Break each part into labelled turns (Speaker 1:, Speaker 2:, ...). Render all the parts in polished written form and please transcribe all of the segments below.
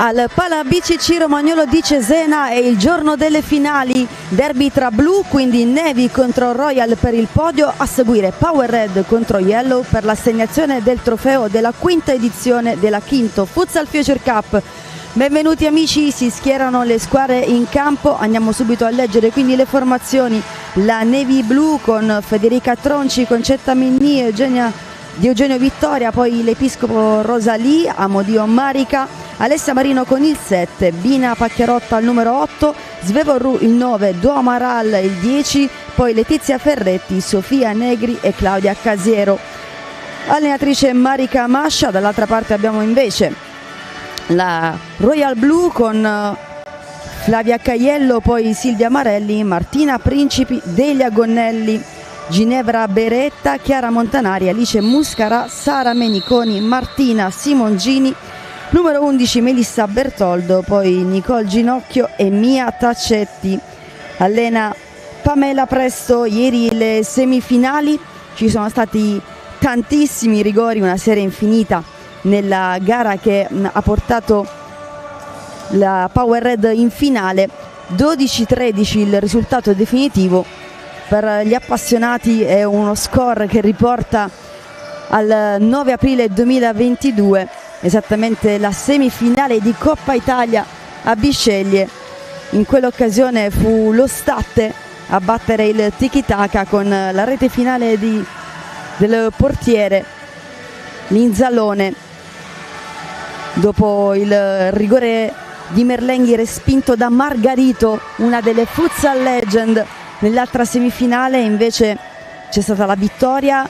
Speaker 1: Al Pala BCC Romagnolo di Cesena è il giorno delle finali, derby tra blu, quindi Navy contro Royal per il podio, a seguire Power Red contro Yellow per l'assegnazione del trofeo della quinta edizione della Quinto Futsal Future Cup. Benvenuti amici, si schierano le squadre in campo, andiamo subito a leggere quindi le formazioni. La Navy Blu con Federica Tronci, Concetta Minni, di Eugenio Vittoria, poi l'Episcopo Rosalì, Amodio Marica, Alessia Marino con il 7, Bina Pacchiarotta al numero 8, Svevorru il 9, Duomaral il 10, poi Letizia Ferretti, Sofia Negri e Claudia Casiero. Allenatrice Marica Mascia, dall'altra parte abbiamo invece la Royal Blue con Flavia Caiello, poi Silvia Marelli, Martina Principi, Delia Gonnelli, Ginevra Beretta, Chiara Montanari, Alice Muscara, Sara Meniconi, Martina Simongini, numero 11 Melissa Bertoldo, poi Nicole Ginocchio e Mia Taccetti. Allena Pamela Presto. Ieri le semifinali, ci sono stati tantissimi rigori, una serie infinita nella gara che ha portato la Power Red in finale. 12-13 il risultato definitivo. Per gli appassionati è uno score che riporta al 9 aprile 2022, esattamente la semifinale di Coppa Italia a Bisceglie. In quell'occasione fu lo Statte a battere il tiki-taka con la rete finale del portiere Linzalone, dopo il rigore di Merlenghi respinto da Margarito, una delle futsal legend. Nell'altra semifinale invece c'è stata la vittoria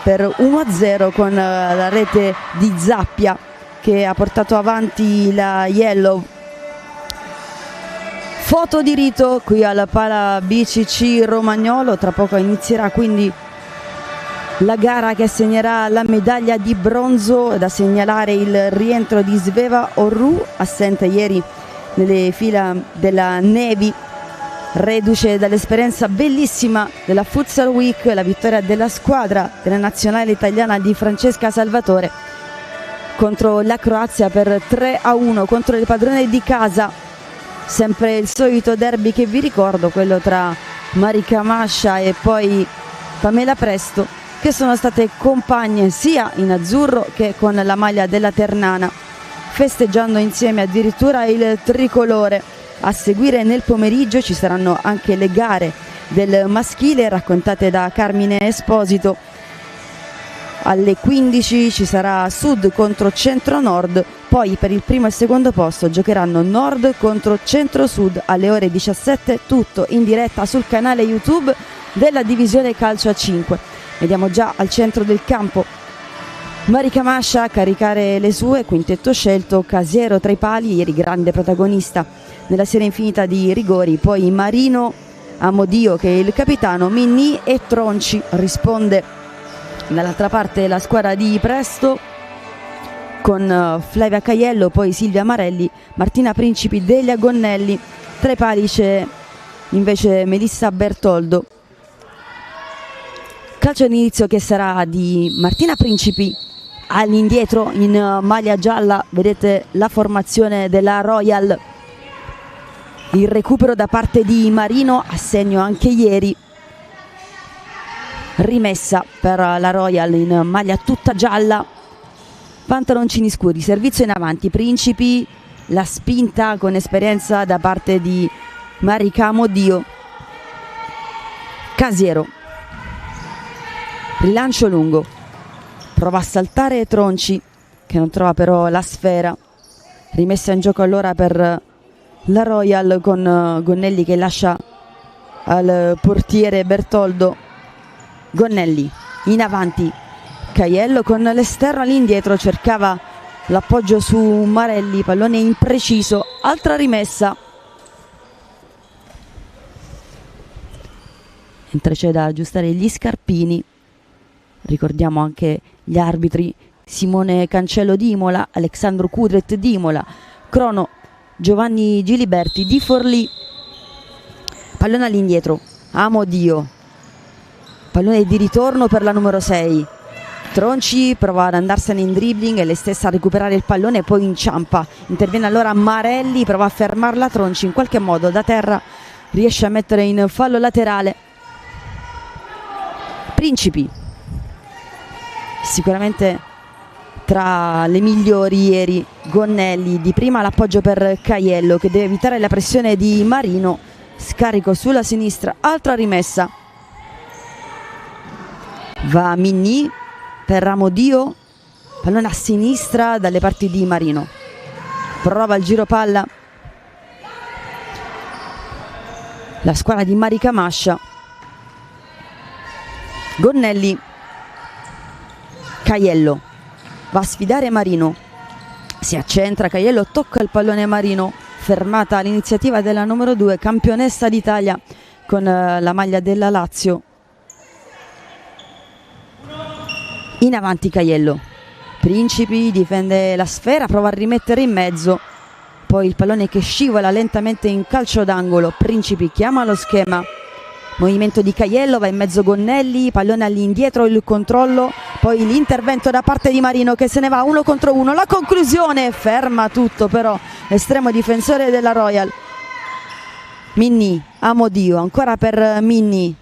Speaker 1: per 1-0 con la rete di Zappia che ha portato avanti la Yellow. Foto di rito qui al Pala BCC Romagnolo, tra poco inizierà quindi la gara che assegnerà la medaglia di bronzo. Da segnalare il rientro di Sveva Orru, assente ieri nelle fila della Navy, reduce dall'esperienza bellissima della Futsal Week, la vittoria della squadra della nazionale italiana di Francesca Salvatore contro la Croazia per 3-1 contro le padrone di casa. Sempre il solito derby che vi ricordo, quello tra Marica Mascia e poi Pamela Presto, che sono state compagne sia in azzurro che con la maglia della Ternana, festeggiando insieme addirittura il tricolore. A seguire nel pomeriggio ci saranno anche le gare del maschile raccontate da Carmine Esposito. Alle 15 ci sarà Sud contro Centro-Nord, poi per il primo e secondo posto giocheranno Nord contro Centro-Sud alle ore 17, tutto in diretta sul canale YouTube della divisione calcio a 5. Vediamo già al centro del campo Marica Mascia a caricare le sue, quintetto scelto, Casiero tra i pali, ieri grande protagonista nella serie infinita di rigori, poi Marino, Amodio che è il capitano, Minni e Tronci. Risponde dall'altra parte la squadra di Presto con Flavia Caiello, poi Silvia Marelli, Martina Principi, Delia Gonnelli. Tra i pali c'è invece Melissa Bertoldo. Calcio d'inizio che sarà di Martina Principi all'indietro in maglia gialla, vedete la formazione della Royal. Il recupero da parte di Marino, a segno anche ieri. Rimessa per la Royal in maglia tutta gialla, pantaloncini scuri, servizio in avanti, Principi, la spinta con esperienza da parte di Marica Amodio. Casiero, rilancio lungo, prova a saltare Tronci che non trova però la sfera. Rimessa in gioco allora per la Royal con Gonnelli che lascia al portiere Bertoldo. Gonnelli in avanti, Caiello con l'esterno all'indietro, cercava l'appoggio su Marelli, pallone impreciso, altra rimessa. Mentre c'è da aggiustare gli scarpini, ricordiamo anche gli arbitri: Simone Cancello di Imola, Alessandro Cudret di Imola, crono Giovanni Giliberti di Forlì. Pallone all'indietro, Amodio, pallone di ritorno per la numero 6, Tronci prova ad andarsene in dribbling e lei stessa a recuperare il pallone, poi inciampa. Interviene allora Marelli, prova a fermarla. Tronci in qualche modo da terra riesce a mettere in fallo laterale Principi, sicuramente tra le migliori ieri. Gonnelli di prima, l'appoggio per Caiello che deve evitare la pressione di Marino. Scarico sulla sinistra, altra rimessa, va Minni per Amodio, pallone a sinistra dalle parti di Marino, prova il giro palla la squadra di Marica Mascia. Gonnelli, Caiello va a sfidare Marino, si accentra, Caiello tocca il pallone Marino, fermata l'iniziativa della numero 2, campionessa d'Italia con la maglia della Lazio. In avanti Caiello, Principi difende la sfera, prova a rimettere in mezzo, poi il pallone che scivola lentamente in calcio d'angolo. Principi chiama lo schema, movimento di Caiello, va in mezzo Gonnelli, pallone all'indietro, il controllo, poi l'intervento da parte di Marino che se ne va 1 contro 1, la conclusione, ferma tutto però estremo difensore della Royal. Minni, Amodio, ancora per Minni,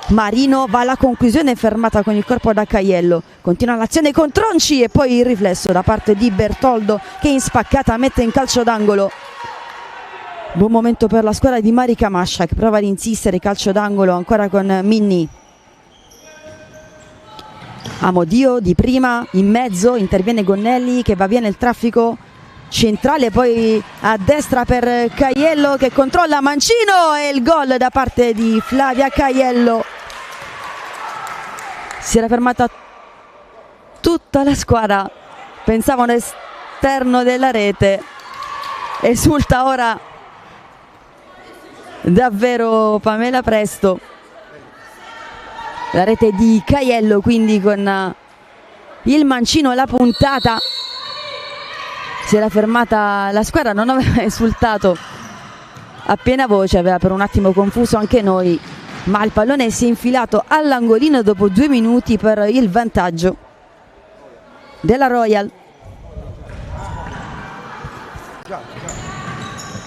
Speaker 1: Marino va alla conclusione, fermata con il corpo da Caiello, continua l'azione con Tronci e poi il riflesso da parte di Bertoldo che in spaccata mette in calcio d'angolo. Buon momento per la squadra di Marica Mascia che prova ad insistere, calcio d'angolo ancora con Minni. Amodio di prima, in mezzo interviene Gonnelli che va via nel traffico centrale, poi a destra per Caiello che controlla Mancino e il gol da parte di Flavia Caiello. Si era fermata tutta la squadra, pensavano esterno della rete, esulta ora davvero Pamela Presto. La rete di Caiello quindi con il mancino alla puntata. Si era fermata la squadra, non aveva esultato a piena voce, aveva per un attimo confuso anche noi, ma il pallone si è infilato all'angolino dopo 2 minuti per il vantaggio della Royal.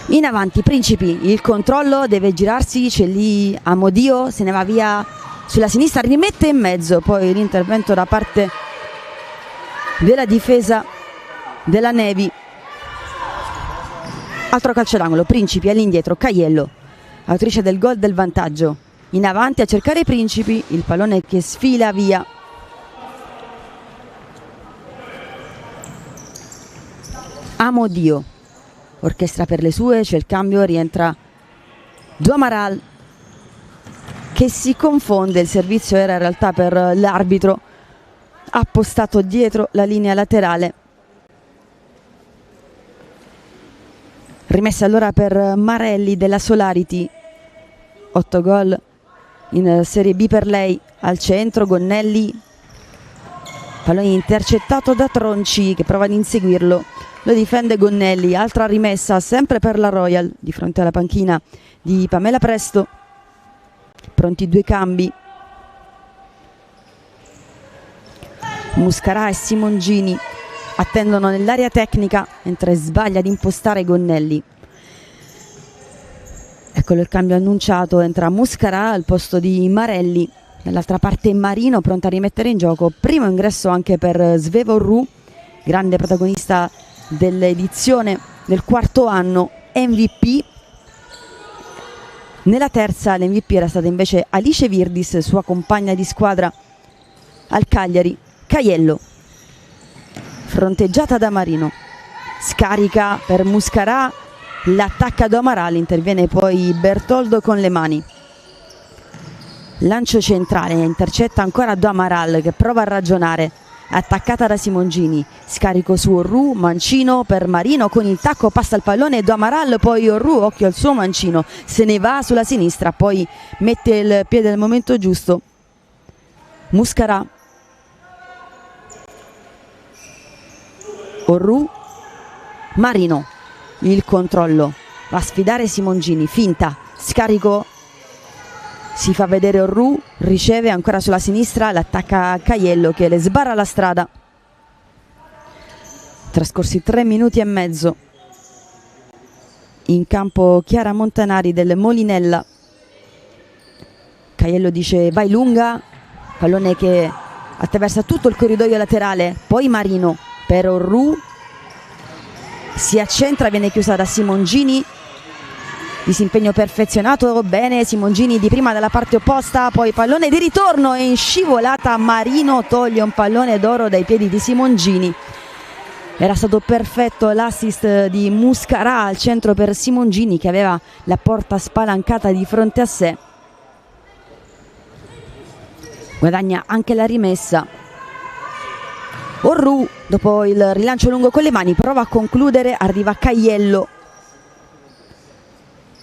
Speaker 1: In avanti Principi, il controllo, deve girarsi, c'è lì Amodio, se ne va via sulla sinistra, rimette in mezzo, poi l'intervento da parte della difesa della Nevi. Altro calcio d'angolo, Principi all'indietro, Caiello, autrice del gol del vantaggio, in avanti a cercare Principi, il pallone che sfila via. Amodio, orchestra per le sue, c'è il cambio, rientra Duamaral che si confonde, il servizio era in realtà per l'arbitro appostato dietro la linea laterale. Rimessa allora per Marelli della Solarity, 8 gol in Serie B per lei. Al centro Gonnelli, pallone intercettato da Tronci che prova ad inseguirlo, lo difende Gonnelli, altra rimessa sempre per la Royal di fronte alla panchina di Pamela Presto. Pronti 2 cambi, Muscarà e Simongini attendono nell'area tecnica mentre sbaglia ad impostare Gonnelli. Eccolo il cambio annunciato, entra Muscarà al posto di Marelli, dall'altra parte Marino pronta a rimettere in gioco. Primo ingresso anche per Svevo Ru, grande protagonista dell'edizione del 4º anno, MVP. Nella terza l'MVP era stata invece Alice Virdis, sua compagna di squadra al Cagliari. Caiello, fronteggiata da Marino, scarica per Muscarà, l'attacca da Amaral, interviene poi Bertoldo con le mani. Lancio centrale, intercetta ancora do Amaral che prova a ragionare, attaccata da Simongini, scarico su Orru, Mancino per Marino con il tacco, passa il pallone do Amaral, poi Orru, occhio al suo Mancino, se ne va sulla sinistra, poi mette il piede al momento giusto. Muscarà, Orru, Marino, il controllo, va a sfidare Simongini, finta, scarico si fa vedere Orru, riceve ancora sulla sinistra, l'attacca Caiello che le sbarra la strada. Trascorsi 3 minuti e mezzo. In campo Chiara Montanari del Molinella. Caiello dice vai lunga, pallone che attraversa tutto il corridoio laterale, poi Marino per Orru, si accentra, viene chiusa da Simongini. Disimpegno perfezionato, bene Simongini di prima dalla parte opposta, poi pallone di ritorno e in scivolata Marino toglie un pallone d'oro dai piedi di Simongini. Era stato perfetto l'assist di Muscarà al centro per Simongini che aveva la porta spalancata di fronte a sé. Guadagna anche la rimessa. Orru, dopo il rilancio lungo con le mani, prova a concludere, arriva Caiello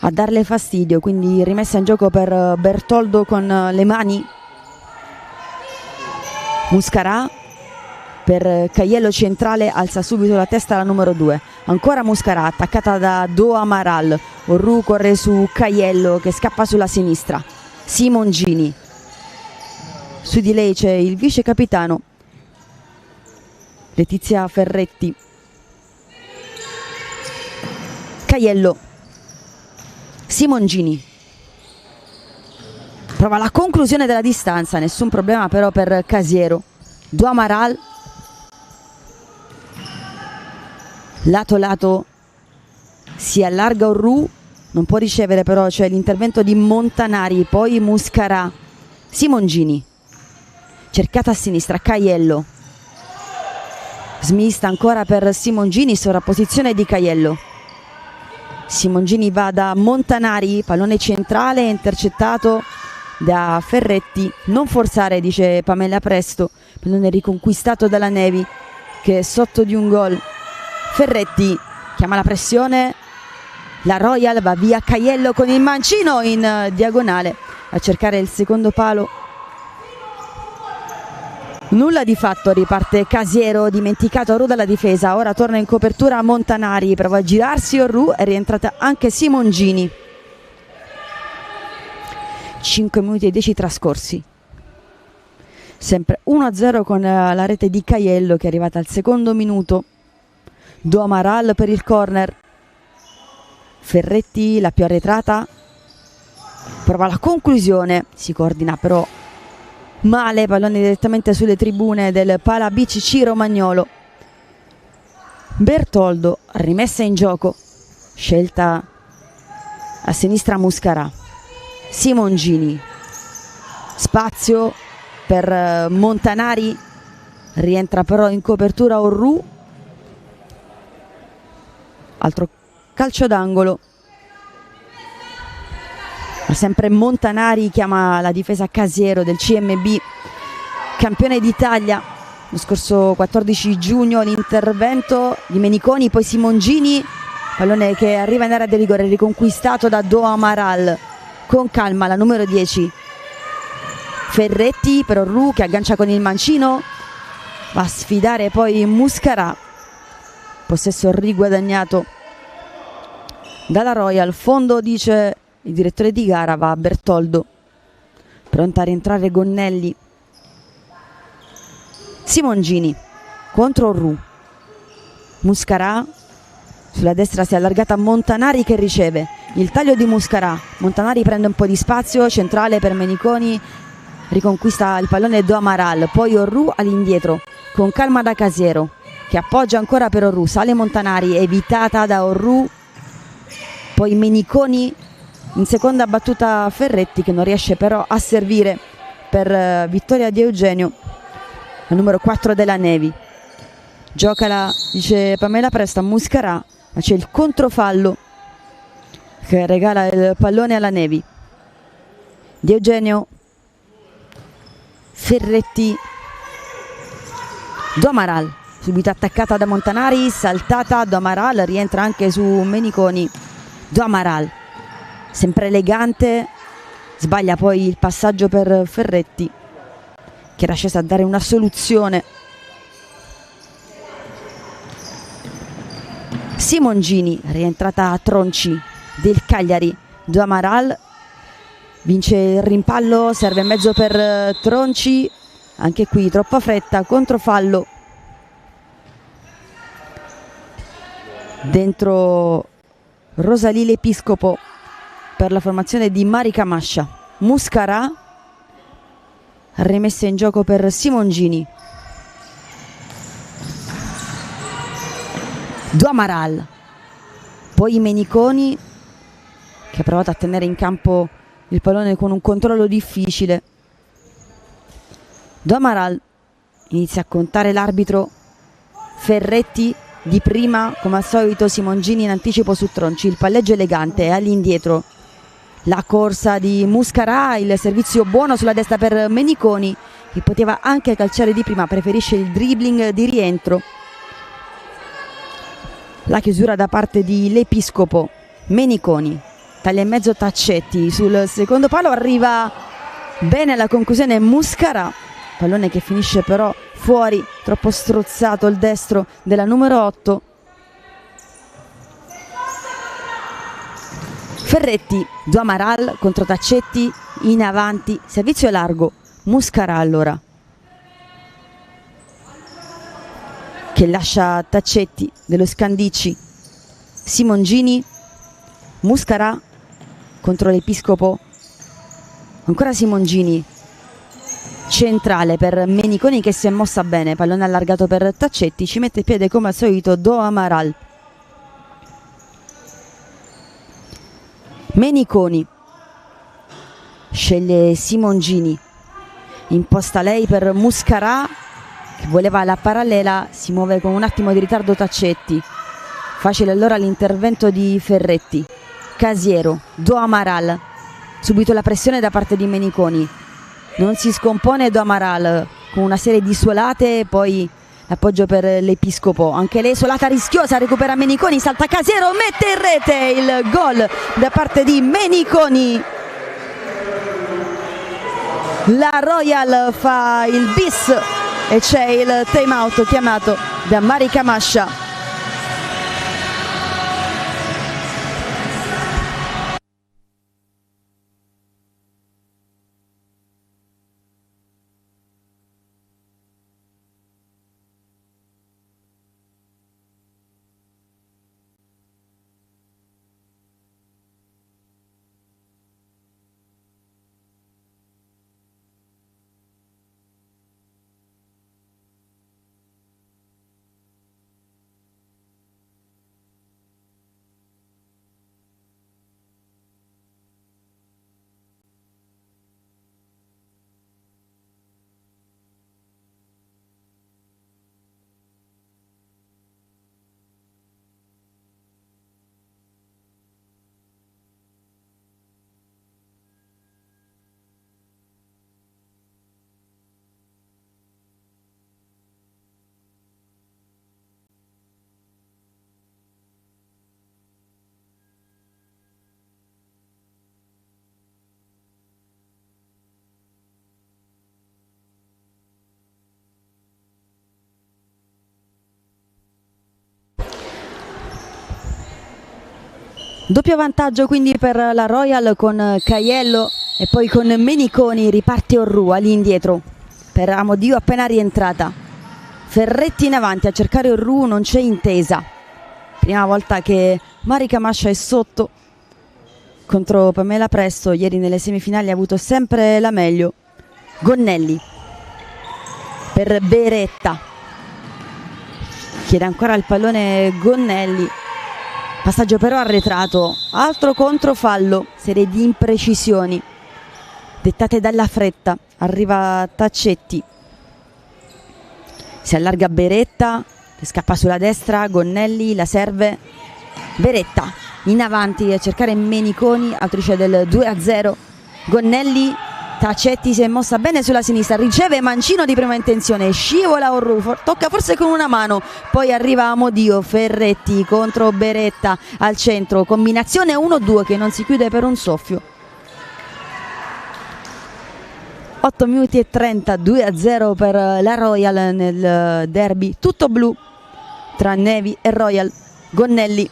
Speaker 1: a darle fastidio, quindi rimessa in gioco per Bertoldo con le mani. Muscarà per Caiello centrale, alza subito la testa la numero 2. Ancora Muscarà attaccata da Do Amaral. Orru corre su Caiello che scappa sulla sinistra. Simongini. Su di lei c'è il vice capitano Letizia Ferretti. Caiello. Simongini prova la conclusione della distanza, nessun problema però per Casiero. Do Amaral, lato lato, si allarga Orru, non può ricevere però, c'è l'intervento di Montanari, poi Muscarà. Simongini cercata a sinistra, Caiello smista ancora per Simongini, sovrapposizione di Caiello. Simongini va da Montanari, pallone centrale intercettato da Ferretti. Non forzare, dice Pamela Presto, pallone riconquistato dalla Nevi che è sotto di un gol. Ferretti chiama la pressione, la Royal va via, Caiello con il mancino in diagonale a cercare il secondo palo. Nulla di fatto, riparte Casiero, dimenticato Orru dalla difesa, ora torna in copertura Montanari, prova a girarsi Orru, è rientrata anche Simongini. 5 minuti e 10 trascorsi. Sempre 1-0 con la rete di Caiello che è arrivata al secondo minuto. Do Amaral per il corner. Ferretti, la più arretrata, prova la conclusione, si coordina però male, pallone direttamente sulle tribune del Pala BCC Romagnolo. Bertoldo, rimessa in gioco, scelta a sinistra Muscarà. Simongini, spazio per Montanari, rientra però in copertura Orru. Altro calcio d'angolo. Sempre Montanari chiama la difesa Casiero del CMB, campione d'Italia lo scorso 14 giugno. L'intervento di Meniconi, poi Simongini, pallone che arriva in area di rigore, riconquistato da Do Amaral. Con calma la numero 10 Ferretti per Orru che aggancia con il mancino, va a sfidare poi Muscarà. Possesso riguadagnato dalla Royal. Fondo, dice il direttore di gara, va a Bertoldo, pronta a rientrare Gonnelli. Simongini contro Orru. Muscarà sulla destra, si è allargata Montanari che riceve il taglio di Muscarà. Montanari prende un po' di spazio, centrale per Meniconi, riconquista il pallone Do Amaral, poi Orru all'indietro con calma da Casiero che appoggia ancora per Orru. Sale Montanari, evitata da Orru, poi Meniconi in seconda battuta Ferretti che non riesce però a servire per vittoria di Eugenio, la numero 4 della Nevi. Giocala, dice Pamela Presto, a Muscarà, ma c'è il controfallo che regala il pallone alla Nevi. Di Eugenio, Ferretti, Do Amaral, subito attaccata da Montanari, saltata Do Amaral, rientra anche su Meniconi. Do Amaral sempre elegante, sbaglia poi il passaggio per Ferretti che era sceso a dare una soluzione. Simongini, rientrata a Tronci del Cagliari. Do Amaral vince il rimpallo, serve in mezzo per Tronci, anche qui troppa fretta, controfallo dentro Rosalile Episcopo per la formazione di Marica Mascia. Muscarà, rimessa in gioco per Simongini. Duamaral, poi Meniconi che ha provato a tenere in campo il pallone con un controllo difficile. Duamaral inizia a contare l'arbitro. Ferretti di prima, come al solito Simongini in anticipo su Tronci, il palleggio elegante all'indietro, la corsa di Muscarà, il servizio buono sulla destra per Meniconi che poteva anche calciare di prima, preferisce il dribbling di rientro. La chiusura da parte di L'Episcopo. Meniconi taglia in mezzo Taccetti sul secondo palo, arriva bene alla conclusione Muscarà, pallone che finisce però fuori, troppo strozzato il destro della numero 8. Ferretti, Duamaral contro Taccetti, in avanti, servizio largo, Muscarà allora che lascia Taccetti dello Scandicci. Simongini, Muscarà contro l'Episcopo, ancora Simongini, centrale per Meniconi che si è mossa bene, pallone allargato per Taccetti, ci mette piede come al solito Duamaral. Meniconi sceglie Simongini, imposta lei per Muscarà che voleva la parallela, si muove con un attimo di ritardo Taccetti, facile allora l'intervento di Ferretti. Casiero, Duamaral, subito la pressione da parte di Meniconi, non si scompone Duamaral con una serie di suolate, poi l'appoggio per l'Episcopo, anche lei suolata rischiosa, recupera Meniconi, salta Casiero, mette in rete il gol da parte di Meniconi. La Royal fa il bis e c'è il time out chiamato da Marica Mascia. Doppio vantaggio quindi per la Royal con Caiello e poi con Meniconi. Riparte Orru all'indietro per Amodio appena rientrata. Ferretti in avanti a cercare Orru, non c'è intesa. Prima volta che Marica Mascia è sotto contro Pamela Presto. Ieri nelle semifinali ha avuto sempre la meglio. Gonnelli per Beretta, chiede ancora il pallone Gonnelli, passaggio però arretrato, altro controfallo, serie di imprecisioni dettate dalla fretta. Arriva Taccetti, si allarga Beretta che scappa sulla destra, Gonnelli la serve, Beretta in avanti a cercare Meniconi, autrice del 2-0. Gonnelli, Taccetti si è mossa bene sulla sinistra, riceve mancino di prima intenzione, scivola Orru, tocca forse con una mano, poi arriva Amodio, Ferretti contro Beretta al centro, combinazione 1-2 che non si chiude per un soffio. 8 minuti e 30, 2-0 per la Royal nel derby tutto blu tra Nevi e Royal. Gonnelli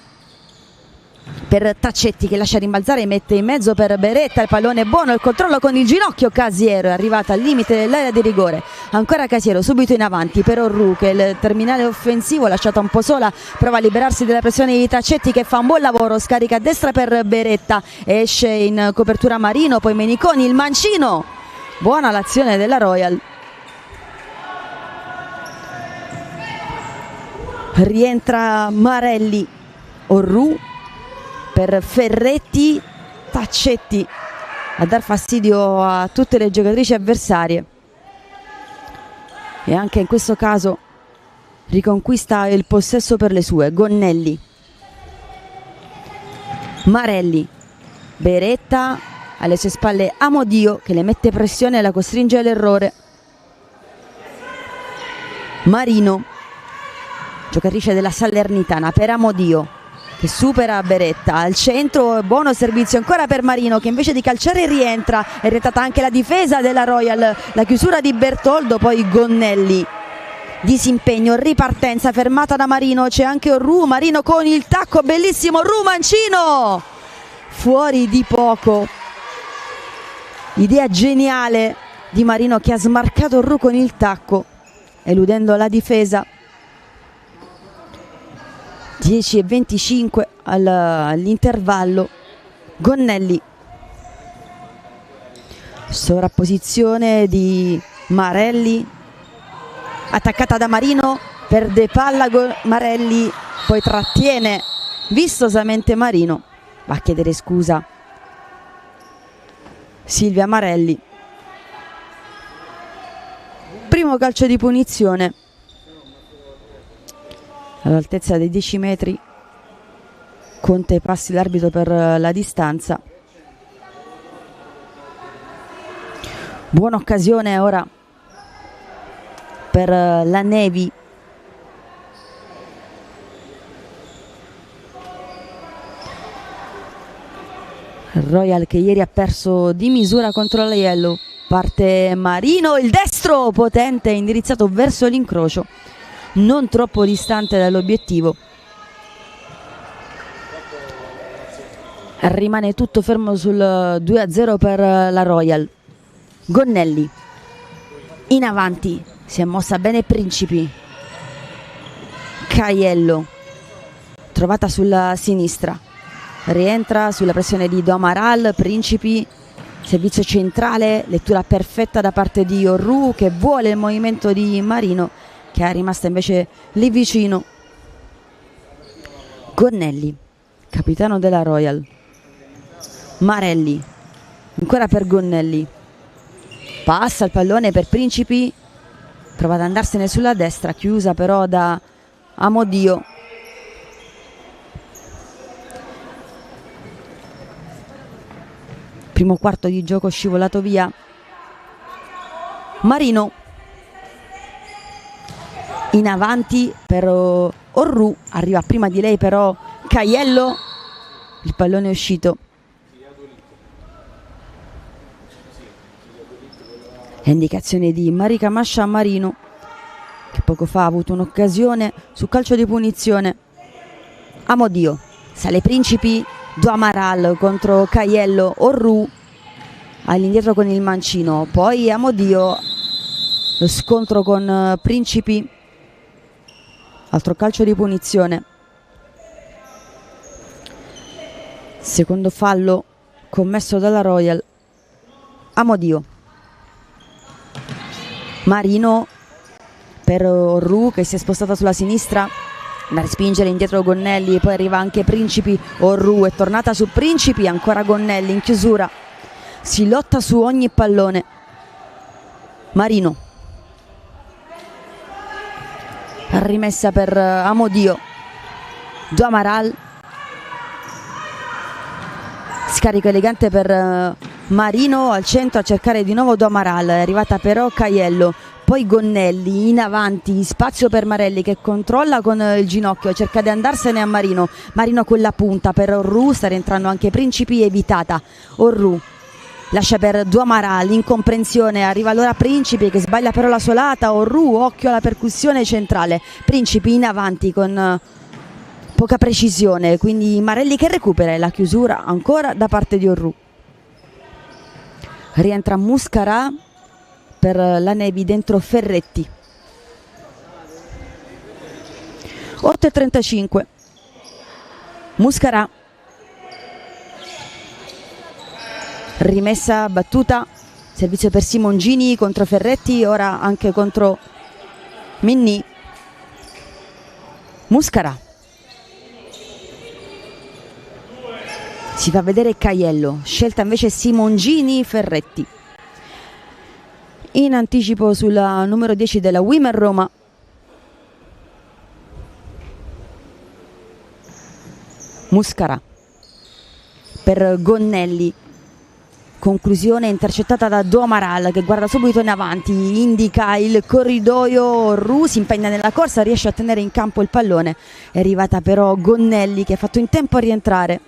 Speaker 1: per Taccetti che lascia rimbalzare, mette in mezzo per Beretta, il pallone è buono, il controllo con il ginocchio, Casiero è arrivato al limite dell'area di rigore, ancora Casiero subito in avanti per Orru che il terminale offensivo lasciata un po' sola, prova a liberarsi della pressione di Taccetti che fa un buon lavoro, scarica a destra per Beretta, esce in copertura Marino, poi Meniconi, il mancino, buona l'azione della Royal. Rientra Marelli, Orru per Ferretti, Taccetti a dar fastidio a tutte le giocatrici avversarie e anche in questo caso riconquista il possesso per le sue. Gonnelli, Marelli, Beretta alle sue spalle, Amodio che le mette pressione e la costringe all'errore. Marino, giocatrice della Salernitana, per Amodio che supera Beretta al centro, buono servizio ancora per Marino che invece di calciare rientra, è retata anche la difesa della Royal, la chiusura di Bertoldo, poi Gonnelli, disimpegno, ripartenza fermata da Marino, c'è anche Orru, Marino con il tacco, bellissimo Orru, mancino fuori di poco, idea geniale di Marino che ha smarcato Orru con il tacco eludendo la difesa. 10:25 all'intervallo. Gonnelli, sovrapposizione di Marelli, attaccata da Marino, perde palla Marelli, poi trattiene vistosamente Marino, va a chiedere scusa Silvia Marelli. Primo calcio di punizione all'altezza dei 10 metri. Conte passi l'arbitro per la distanza. Buona occasione ora per la Nevi. Royal che ieri ha perso di misura contro la Yellow. Parte Marino, il destro potente indirizzato verso l'incrocio, non troppo distante dall'obiettivo. Rimane tutto fermo sul 2-0 per la Royal. Gonnelli in avanti, si è mossa bene Principi. Caiello trovata sulla sinistra, rientra sulla pressione di Domaral. Principi, servizio centrale, lettura perfetta da parte di Orru che vuole il movimento di Marino che è rimasta invece lì vicino. Gonnelli, capitano della Royal. Marelli, ancora per Gonnelli, passa il pallone per Principi, prova ad andarsene sulla destra, chiusa però da Amodio. Primo quarto di gioco scivolato via. Marino in avanti per Orru, arriva prima di lei però Caiello, il pallone è uscito. Indicazione di Marica Mascia a Marino che poco fa ha avuto un'occasione su calcio di punizione. Amodio, sale Principi, Domaral contro Caiello, Orru all'indietro con il mancino, poi Amodio, lo scontro con Principi, altro calcio di punizione. Secondo fallo commesso dalla Royal. Amodio, Marino per Orru che si è spostata sulla sinistra, da respingere indietro Gonnelli, poi arriva anche Principi. Orru è tornata su Principi, ancora Gonnelli in chiusura, si lotta su ogni pallone. Marino, rimessa per Amodio. Domaral, scarico elegante per Marino al centro a cercare di nuovo Domaral, è arrivata però Caiello, poi Gonnelli in avanti, spazio per Marelli che controlla con il ginocchio, cerca di andarsene a Marino. Marino con la punta per Orru, sta rientrando anche Principi, evitata. Orru lascia per Domaral, incomprensione, arriva allora Principi che sbaglia però la solata. Orru, occhio alla percussione centrale. Principi in avanti con poca precisione, quindi Marelli che recupera e la chiusura ancora da parte di Orru. Rientra Muscarà per la Nevi, dentro Ferretti. 8:35. Muscarà, rimessa battuta, servizio per Simongini contro Ferretti, ora anche contro Minni. Muscarà, si fa vedere Caiello, scelta invece Simongini. Ferretti in anticipo sulla numero 10 della Women Roma. Muscarà per Gonnelli, conclusione intercettata da Domaral che guarda subito in avanti, indica il corridoio. Ru si impegna nella corsa, riesce a tenere in campo il pallone, è arrivata però Gonnelli che ha fatto in tempo a rientrare.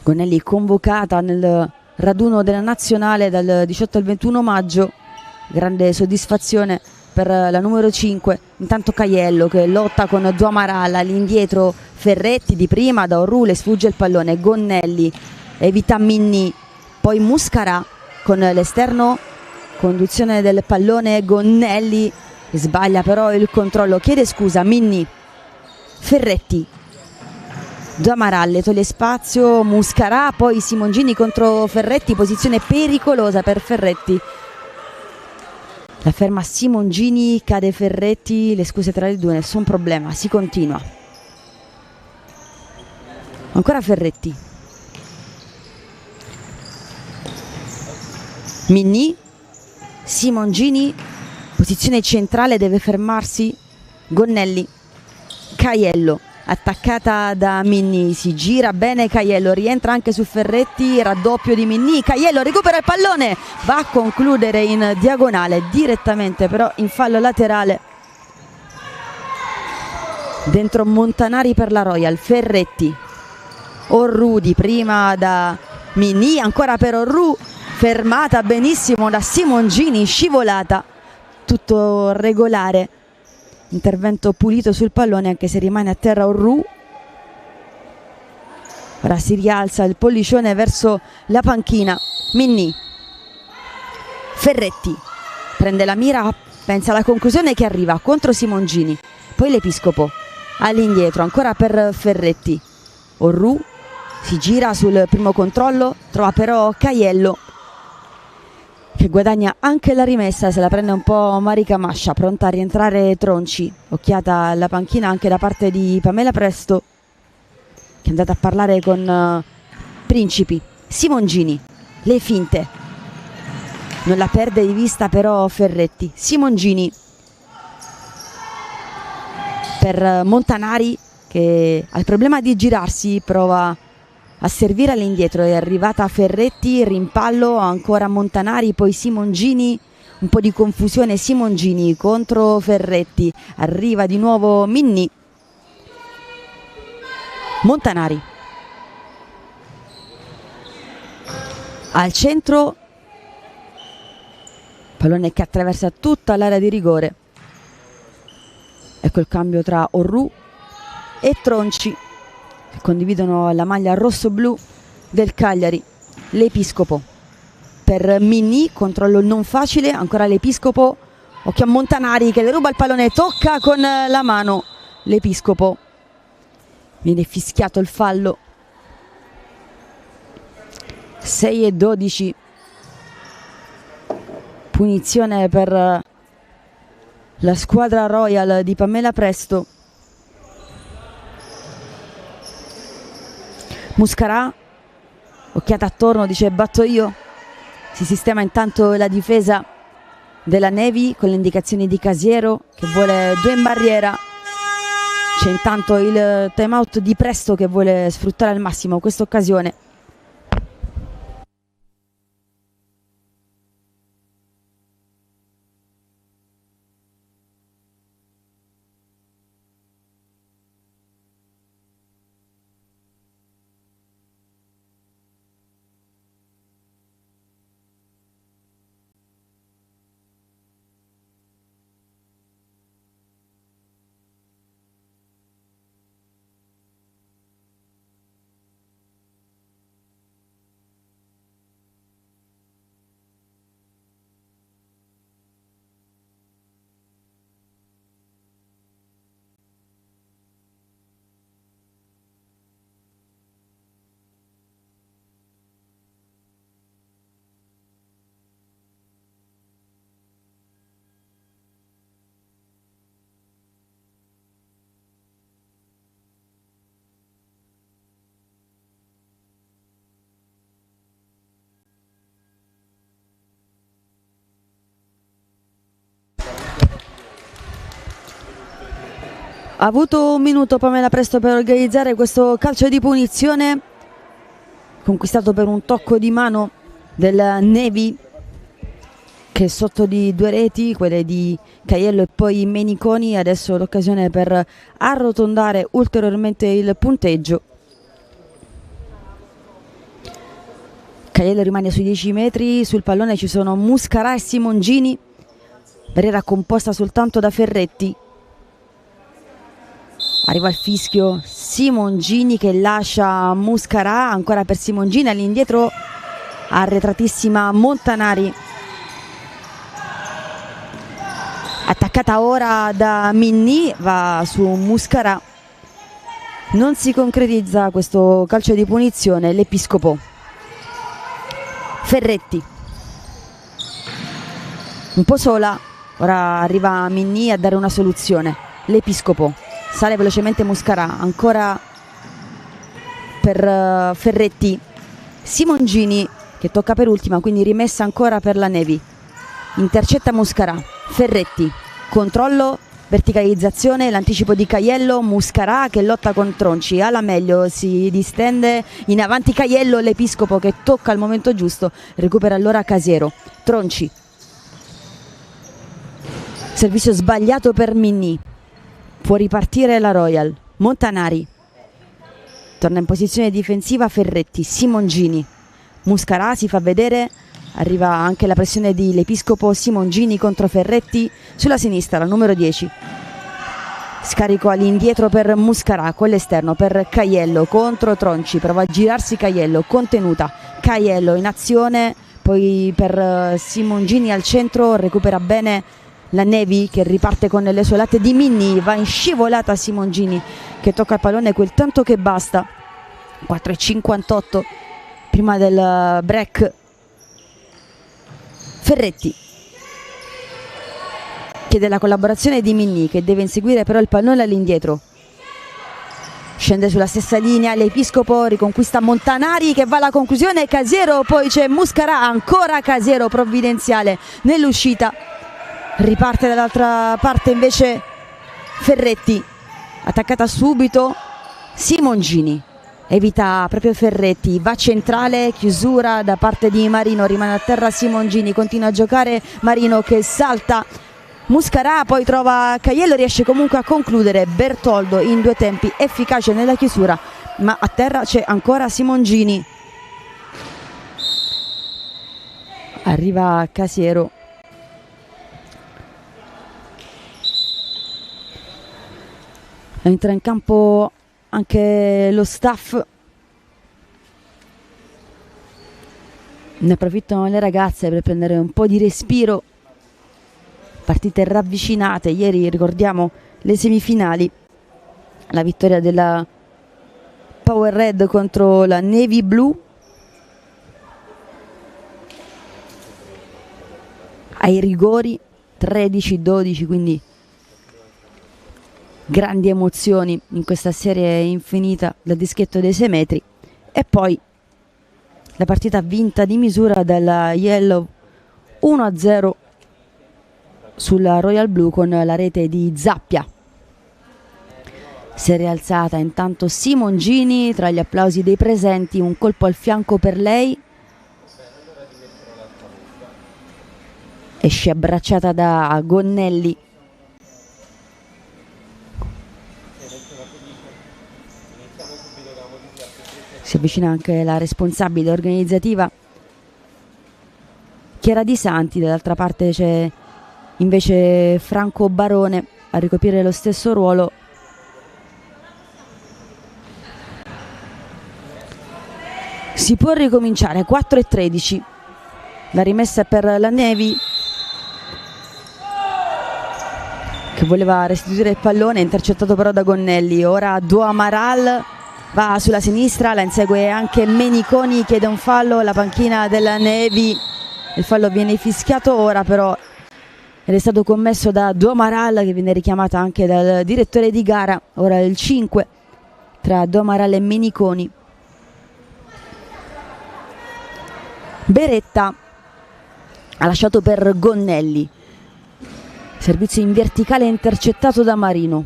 Speaker 1: Gonnelli convocata nel raduno della nazionale dal 18 al 21 maggio, grande soddisfazione per la numero 5. Intanto Caiello che lotta con Domaral, all'indietro Ferretti di prima, da Orru le sfugge il pallone, Gonnelli evita Minni, poi Muscarà con l'esterno, conduzione del pallone, Gonnelli sbaglia però il controllo, chiede scusa Minni. Ferretti, Domaral toglie spazio, Muscarà, poi Simongini contro Ferretti, posizione pericolosa per Ferretti. La ferma Simongini, cade Ferretti, le scuse tra le due, nessun problema, si continua. Ancora Ferretti. Minni, Simongini, posizione centrale, deve fermarsi Gonnelli. Caiello, attaccata da Minni, si gira bene Caiello, rientra anche su Ferretti, raddoppio di Minni, Caiello recupera il pallone, va a concludere in diagonale direttamente però in fallo laterale dentro Montanari per la Royal. Ferretti, Orru di prima da Minni, ancora per Orru, fermata benissimo da Simongini, scivolata, tutto regolare, intervento pulito sul pallone anche se rimane a terra Orru. Ora si rialza il pollicione verso la panchina. Minni, Ferretti prende la mira, pensa alla conclusione che arriva contro Simongini, poi l'Episcopo all'indietro ancora per Ferretti. Orru si gira sul primo controllo, trova però Caiello che guadagna anche la rimessa, se la prende un po' Marica Mascia, pronta a rientrare Tronci. Occhiata alla panchina anche da parte di Pamela Presto che è andata a parlare con Principi. Simongini, le finte, non la perde di vista però Ferretti. Simongini per Montanari che ha il problema di girarsi, prova a servire all'indietro, è arrivata Ferretti, rimpallo, ancora Montanari, poi Simongini, un po' di confusione, Simongini contro Ferretti, arriva di nuovo Minni. Montanari al centro, pallone che attraversa tutta l'area di rigore. Ecco il cambio tra Orru e Tronci che condividono la maglia rosso-blu del Cagliari. L'Episcopo per Minni, controllo non facile, ancora l'Episcopo, occhio a Montanari che le ruba il pallone, tocca con la mano l'Episcopo, viene fischiato il fallo. 6:12, punizione per la squadra Royal di Pamela Presto. Muscarà, occhiata attorno, dice batto io, si sistema intanto la difesa della Nevi con le indicazioni di Casiero che vuole 2 in barriera. C'è intanto il time out di Presto che vuole sfruttare al massimo questa occasione. Ha avuto un minuto Pamela Presto per organizzare questo calcio di punizione, conquistato per un tocco di mano del Nevi, che è sotto di 2 reti, quelle di Caiello e poi Meniconi. Adesso l'occasione per arrotondare ulteriormente il punteggio. Caiello rimane sui 10 metri, sul pallone ci sono Muscarà e Simongini, barriera composta soltanto da Ferretti. Arriva il fischio, Simongini che lascia Muscarà, ancora per Simongini, all'indietro arretratissima Montanari. Attaccata ora da Minni, va su Muscarà. Non si concretizza questo calcio di punizione, l'Episcopo. Ferretti. Un po' sola, ora arriva Minni a dare una soluzione. L'Episcopo. Sale velocemente Muscarà, ancora per Ferretti. Simongini che tocca per ultima, quindi rimessa ancora per la Nevi. Intercetta Muscarà. Ferretti, controllo, verticalizzazione, l'anticipo di Caiello, Muscarà che lotta con Tronci, alla meglio, si distende in avanti Caiello, l'Episcopo che tocca al momento giusto, recupera allora Casiero. Tronci, servizio sbagliato per Minni, può ripartire la Royal. Montanari, torna in posizione difensiva Ferretti. Simongini, Muscarà si fa vedere. Arriva anche la pressione di l'Episcopo. Simongini contro Ferretti sulla sinistra, la numero 10. Scarico all'indietro per Muscarà, con l'esterno per Caiello contro Tronci. Prova a girarsi Caiello, contenuta. Caiello in azione, poi per Simongini al centro, recupera bene la Nevi che riparte con le sue latte di Minni. Va in scivolata Simongini che tocca il pallone quel tanto che basta. 4,58 prima del break. Ferretti chiede la collaborazione di Minni che deve inseguire però il pallone all'indietro. Scende sulla stessa linea l'Episcopo, riconquista Montanari che va alla conclusione. Casiero, poi c'è Muscarà, ancora Casiero provvidenziale nell'uscita. Riparte dall'altra parte invece Ferretti, attaccata subito Simongini. Evita proprio Ferretti, va centrale, chiusura da parte di Marino, rimane a terra Simongini, continua a giocare Marino che salta Muscarà, poi trova Caiello, riesce comunque a concludere Bertoldo in 2 tempi, efficace nella chiusura, ma a terra c'è ancora Simongini. Arriva Casiero. Entra in campo anche lo staff, ne approfittano le ragazze per prendere un po' di respiro. Partite ravvicinate, ieri ricordiamo le semifinali, la vittoria della Power Red contro la Navy Blue. Ai rigori 13-12, quindi grandi emozioni in questa serie infinita dal dischetto dei 6 metri. E poi la partita vinta di misura dalla Yellow 1-0 sulla Royal Blue con la rete di Zappia. Si è rialzata intanto Simongini tra gli applausi dei presenti, un colpo al fianco per lei, esce abbracciata da Gonnelli. Si avvicina anche la responsabile organizzativa Chiara Di Santi, dall'altra parte c'è invece Franco Barone a ricoprire lo stesso ruolo. Si può ricominciare, 4-13, la rimessa per la Nevi che voleva restituire il pallone, intercettato però da Gonnelli. Ora Duamaral va sulla sinistra, la insegue anche Meniconi, chiede un fallo, la panchina della Nevi, il fallo viene fischiato ora però ed è stato commesso da Duamaral, che viene richiamata anche dal direttore di gara. Ora il 5 tra Duamaral e Meniconi. Beretta ha lasciato per Gonnelli, servizio in verticale intercettato da Marino.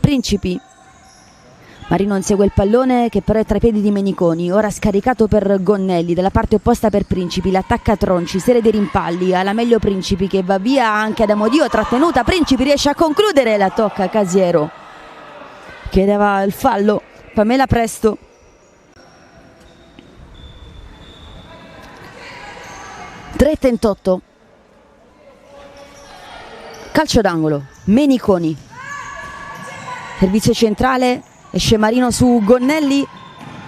Speaker 1: Principi. Marino insegue il pallone che però è tra i piedi di Meniconi, ora scaricato per Gonnelli, dalla parte opposta per Principi, l'attacca Tronci, serie di rimpalli, alla meglio Principi che va via anche ad Amodio, trattenuta, Principi riesce a concludere, la tocca Casiero, chiedeva il fallo, Pamela Presto. (3:38) calcio d'angolo, Meniconi, servizio centrale, esce Marino su Gonnelli,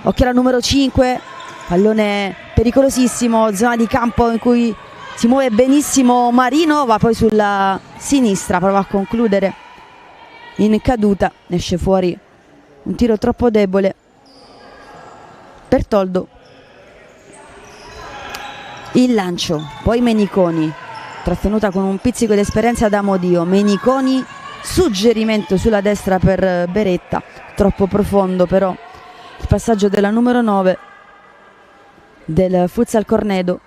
Speaker 1: occhio alla numero 5, pallone pericolosissimo, zona di campo in cui si muove benissimo Marino, va poi sulla sinistra, prova a concludere in caduta, esce fuori un tiro troppo debole. Bertoldo, il lancio, poi Meniconi, trattenuta con un pizzico di esperienza da Amodio, Meniconi, suggerimento sulla destra per Beretta, troppo profondo però il passaggio della numero 9 del Futsal Cornedo.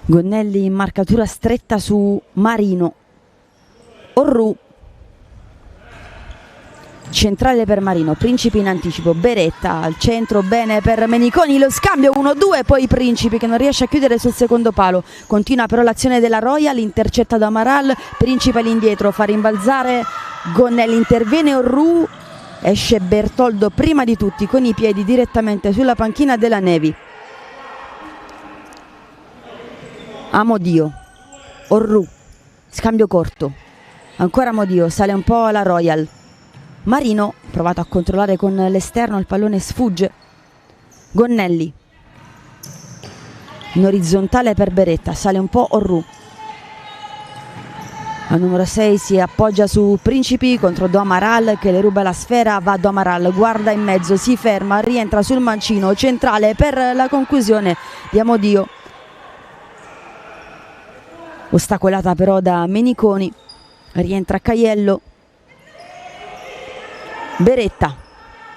Speaker 1: Gonnelli in marcatura stretta su Marino, Orru, centrale per Marino, Principi in anticipo, Beretta al centro, bene per Meniconi, lo scambio 1-2, poi Principi che non riesce a chiudere sul secondo palo, continua però l'azione della Royal, intercetta da Amaral, Principi all'indietro, fa rimbalzare Gonnelli, interviene Orru, esce Bertoldo prima di tutti con i piedi direttamente sulla panchina della Nevi. Amodio, Orru, scambio corto, ancora Amodio, sale un po' la Royal, Marino, provato a controllare con l'esterno, il pallone sfugge. Gonnelli, in orizzontale per Beretta, sale un po' Orru. Al numero 6 si appoggia su Principi contro Do Amaral che le ruba la sfera, va Do Amaral, guarda in mezzo, si ferma, rientra sul mancino centrale per la conclusione di Amodio. Ostacolata però da Meniconi, rientra Caiello. Beretta,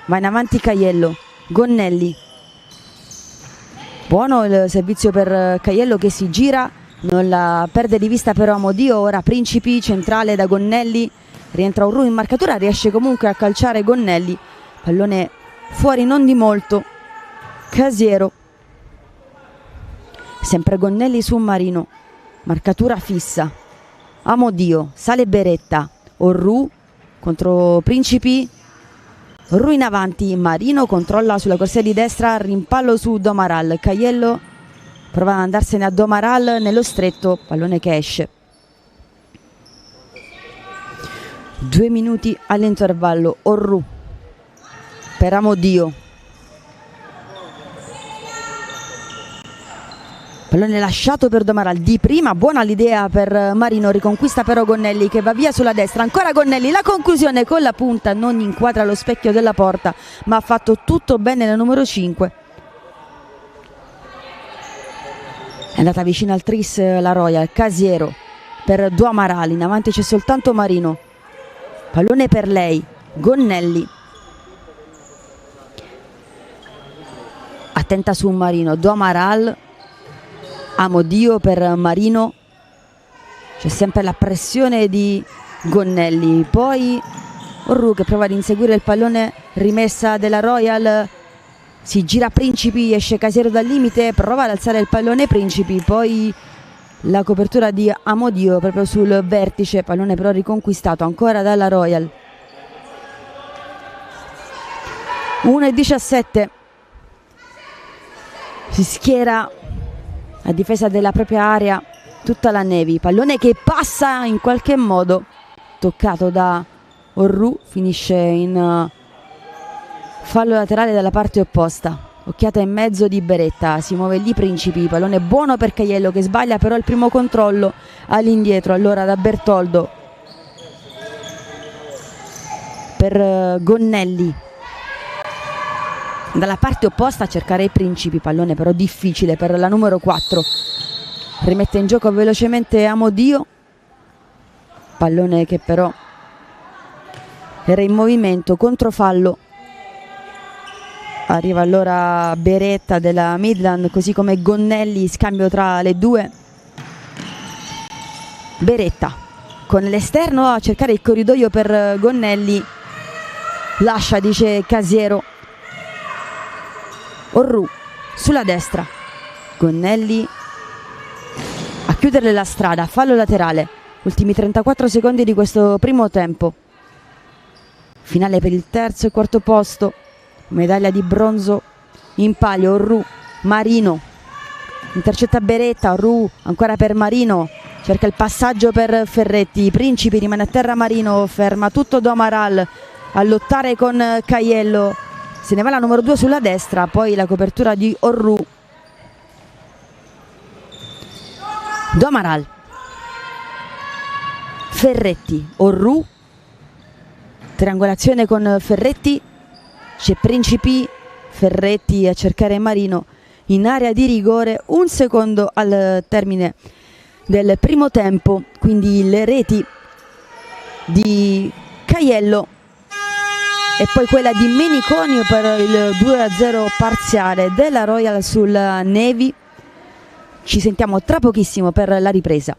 Speaker 1: va in avanti Caiello, Gonnelli, buono il servizio per Caiello che si gira, non la perde di vista però Amodio, ora Principi, centrale da Gonnelli, rientra Orru in marcatura, riesce comunque a calciare Gonnelli, pallone fuori non di molto, Casiero, sempre Gonnelli su Marino, marcatura fissa, Amodio, sale Beretta, Orru contro Principi, Orru in avanti, Marino controlla sulla corsia di destra, rimpallo su Domaral, Caiello prova ad andarsene a Domaral nello stretto, pallone che esce. 2 minuti all'intervallo, Orru per Amodio, pallone lasciato per Domaral, di prima buona l'idea per Marino, riconquista però Gonnelli che va via sulla destra, ancora Gonnelli, la conclusione con la punta non inquadra lo specchio della porta ma ha fatto tutto bene la numero 5. È andata vicino al tris la Royal, Casiero per Do Amaral, in avanti c'è soltanto Marino, pallone per lei, Gonnelli, attenta su Marino, Do Amaral, Amodio per Marino, c'è sempre la pressione di Gonnelli, poi Orru che prova ad inseguire il pallone, rimessa della Royal, si gira Principi, esce Casiero dal limite, prova ad alzare il pallone Principi, poi la copertura di Amodio proprio sul vertice, pallone però riconquistato ancora dalla Royal. 1:17, si schiera a difesa della propria area tutta la Nevi, pallone che passa in qualche modo, toccato da Orru, finisce in fallo laterale dalla parte opposta, occhiata in mezzo di Beretta, si muove lì Principi, pallone buono per Caiello che sbaglia però il primo controllo all'indietro, allora da Bertoldo per Gonnelli, dalla parte opposta a cercare i Principi, pallone però difficile per la numero 4, rimette in gioco velocemente Amodio, pallone che però era in movimento, controfallo, arriva allora Beretta della Midland così come Gonnelli, scambio tra le due. Beretta con l'esterno a cercare il corridoio per Gonnelli, lascia, dice Casiero. Orru sulla destra, Gonnelli a chiudere la strada, fallo laterale, ultimi 34 secondi di questo primo tempo. Finale per il terzo e quarto posto, medaglia di bronzo in palio. Orru, Marino intercetta Beretta, Orru ancora per Marino, cerca il passaggio per Ferretti, Principi rimane a terra, Marino ferma tutto Do Amaral a lottare con Caiello, se ne va la numero 2 sulla destra, poi la copertura di Orru. Do Amaral, Ferretti, Orru, triangolazione con Ferretti, c'è Principi, Ferretti a cercare Marino in area di rigore, un secondo al termine del primo tempo, quindi le reti di Caiello e poi quella di Meniconio per il 2-0 parziale della Royal sul Navy. Ci sentiamo tra pochissimo per la ripresa.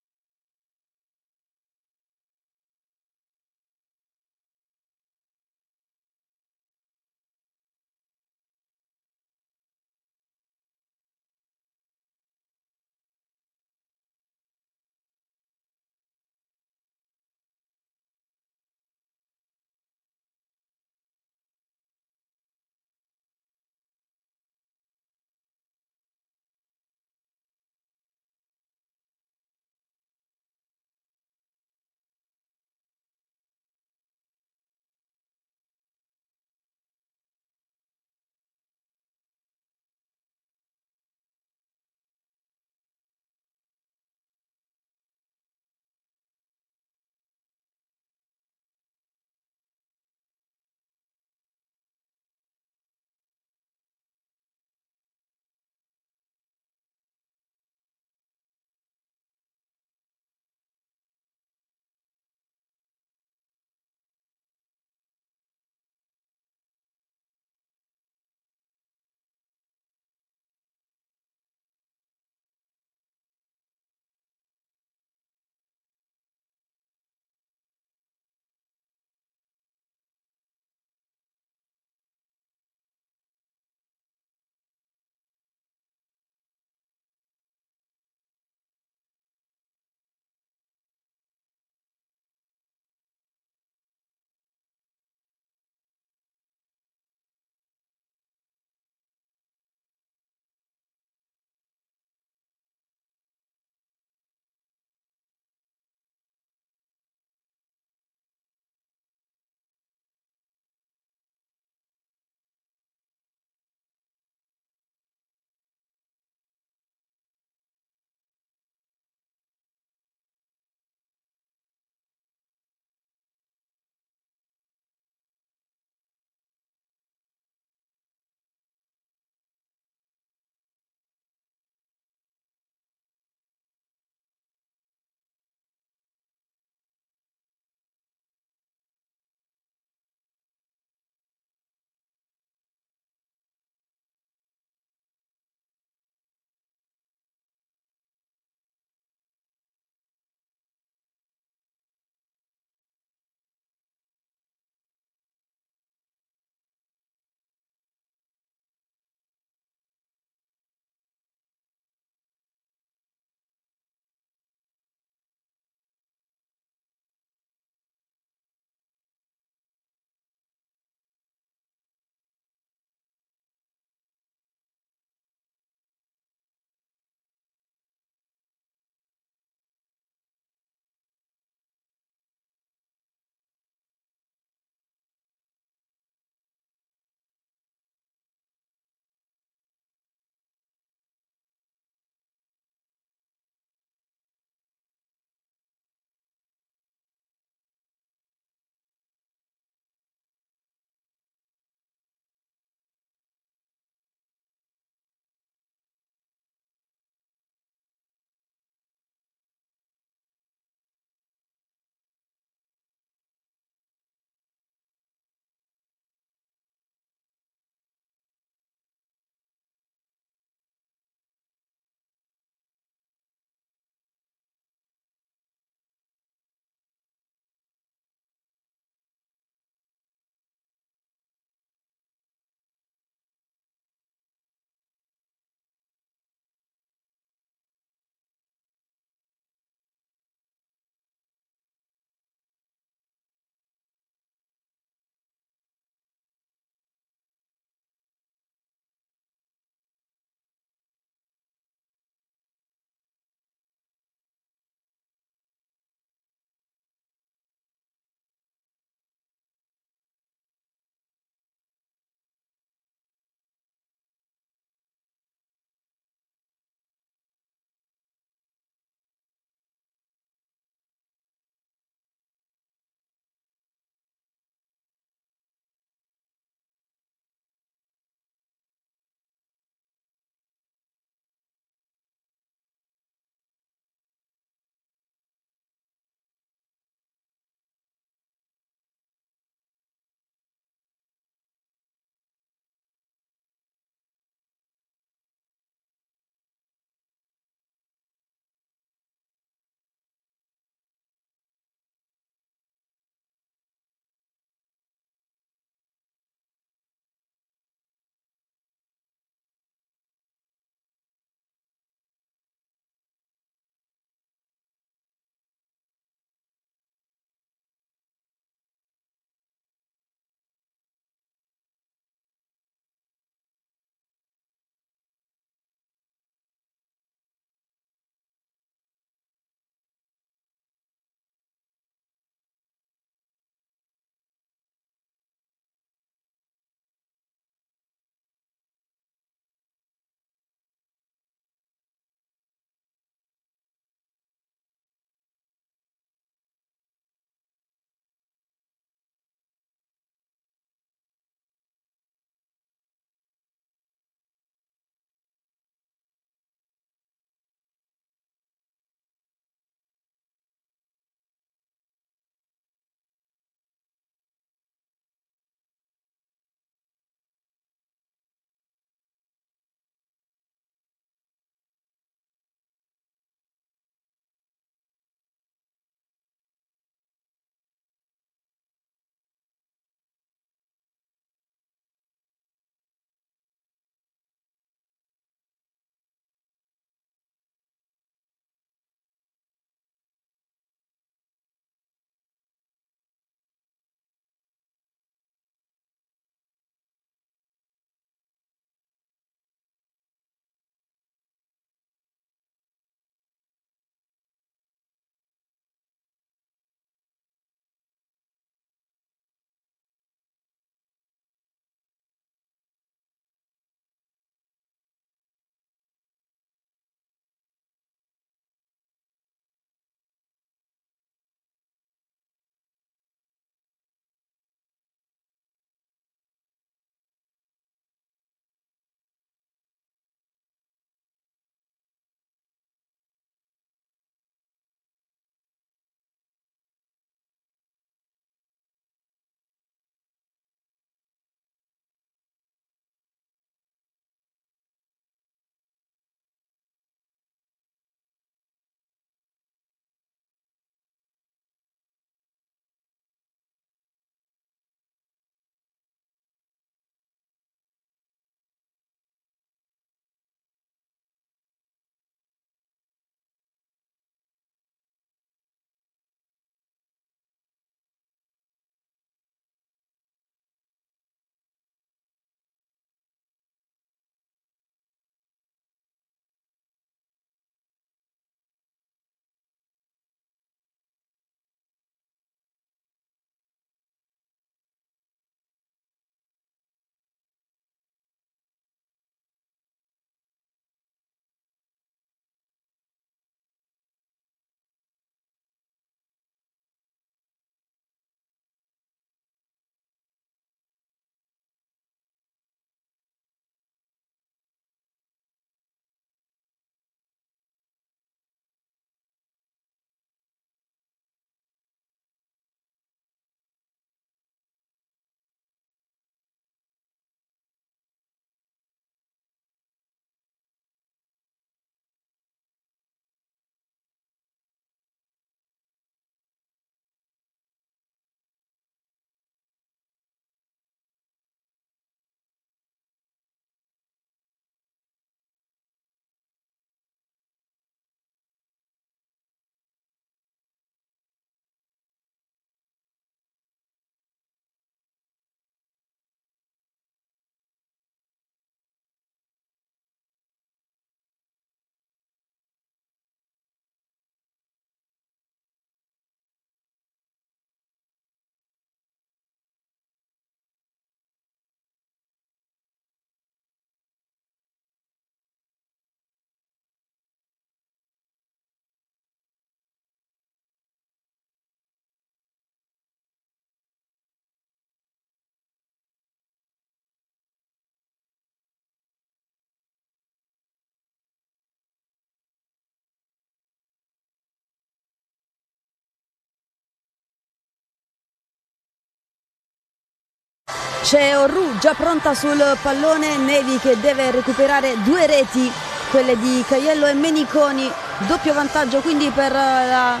Speaker 1: C'è Orru già pronta sul pallone, Nevi che deve recuperare 2 reti, quelle di Caiello e Meniconi, doppio vantaggio quindi per la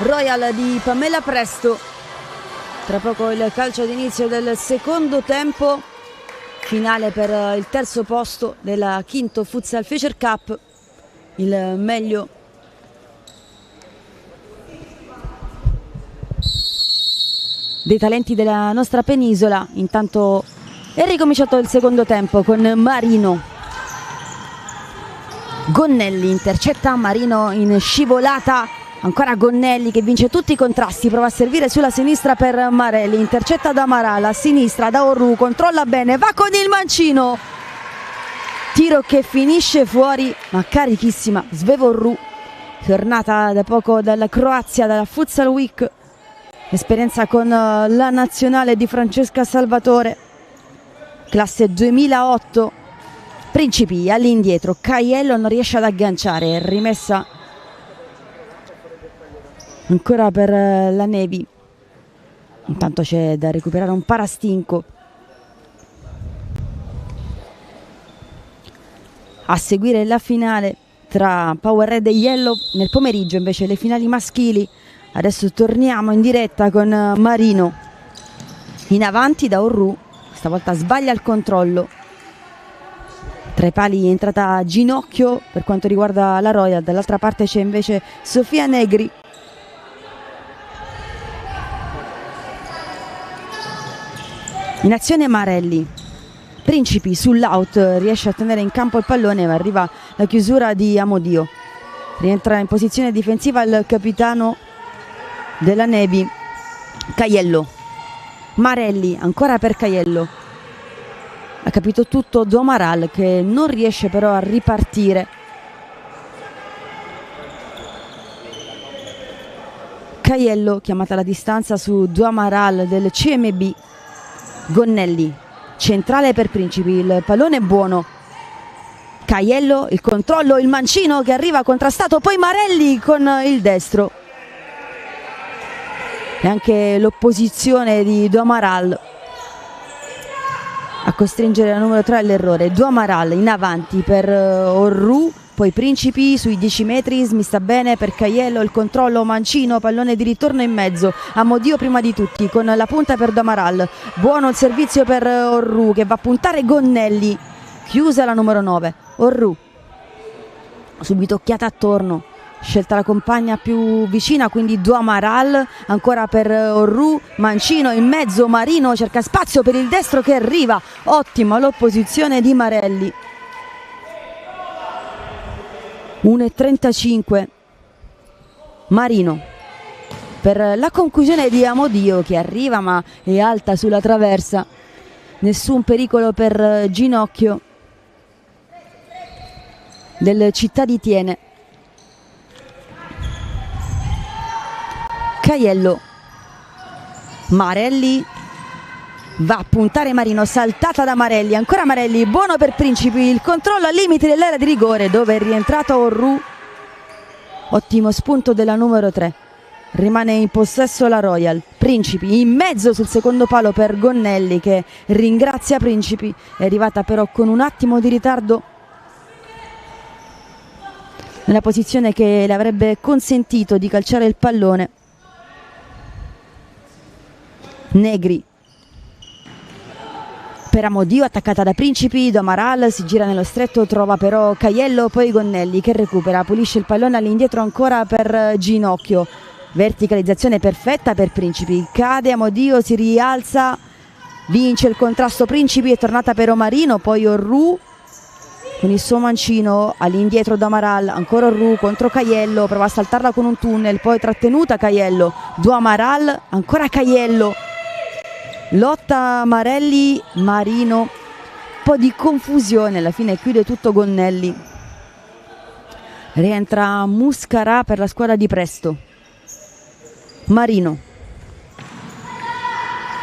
Speaker 1: Royal di Pamela Presto. Tra poco il calcio d'inizio del secondo tempo, finale per il terzo posto della Quinto Futsal Future Cup, il meglio dei talenti della nostra penisola. Intanto è ricominciato il secondo tempo con Marino. Gonnelli intercetta, Marino in scivolata, ancora Gonnelli che vince tutti i contrasti, prova a servire sulla sinistra per Marelli, intercetta da Marala, a sinistra da Orru, controlla bene, va con il mancino, tiro che finisce fuori ma carichissima Svevo Orru, tornata da poco dalla Croazia, dalla Futsal Week, esperienza con la nazionale di Francesca Salvatore, classe 2008. Principi all'indietro, Caiello non riesce ad agganciare, rimessa ancora per la Nevi. Intanto c'è da recuperare un parastinco. A seguire la finale tra Power Red e Yellow nel pomeriggio, invece le finali maschili. Adesso torniamo in diretta con Marino in avanti da Orru, stavolta sbaglia il controllo, tra i pali è entrata Ginocchio per quanto riguarda la Royal, dall'altra parte c'è invece Sofia Negri. In azione Marelli, Principi sull'out, riesce a tenere in campo il pallone ma arriva la chiusura di Amodio, rientra in posizione difensiva il capitano della Nevi, Caiello. Marelli ancora per Caiello, ha capito tutto Domaral che non riesce però a ripartire. Caiello chiamata alla distanza su Domaral del CMB. Gonnelli centrale per Principi, il pallone è buono, Caiello, il controllo, il mancino che arriva contrastato, poi Marelli con il destro e anche l'opposizione di Domaral a costringere la numero 3 all'errore. Domaral in avanti per Orru, poi Principi sui 10 metri, smista bene per Caiello, il controllo, mancino, pallone di ritorno in mezzo, Amodio prima di tutti con la punta per Domaral, buono il servizio per Orru che va a puntare Gonnelli, chiusa la numero 9, Orru subito occhiata attorno, scelta la compagna più vicina, quindi Domaral ancora per Orru, mancino in mezzo, Marino cerca spazio per il destro che arriva, ottima l'opposizione di Marelli. 1:35 Marino per la conclusione di Amodio che arriva ma è alta sulla traversa, nessun pericolo per Ginocchio del Città di Tiene. Caiello, Marelli va a puntare Marino, saltata da Marelli, ancora Marelli, buono per Principi, il controllo al limite dell'area di rigore dove è rientrato Orru, ottimo spunto della numero 3, rimane in possesso la Royal. Principi in mezzo sul secondo palo per Gonnelli che ringrazia Principi, è arrivata però con un attimo di ritardo nella posizione che le avrebbe consentito di calciare il pallone. Negri per Amodio, attaccata da Principi, Domaral si gira nello stretto, trova però Caiello, poi Gonnelli che recupera, pulisce il pallone all'indietro ancora per Ginocchio, verticalizzazione perfetta per Principi, cade Amodio, si rialza, vince il contrasto Principi, è tornata per Marino, poi Orru con il suo mancino all'indietro Domaral, ancora Orru contro Caiello, prova a saltarla con un tunnel, poi trattenuta Caiello, Domaral, ancora Caiello, lotta Marelli, Marino, un po' di confusione, alla fine chiude tutto Gonnelli, rientra Muscarà per la squadra di Presto. Marino,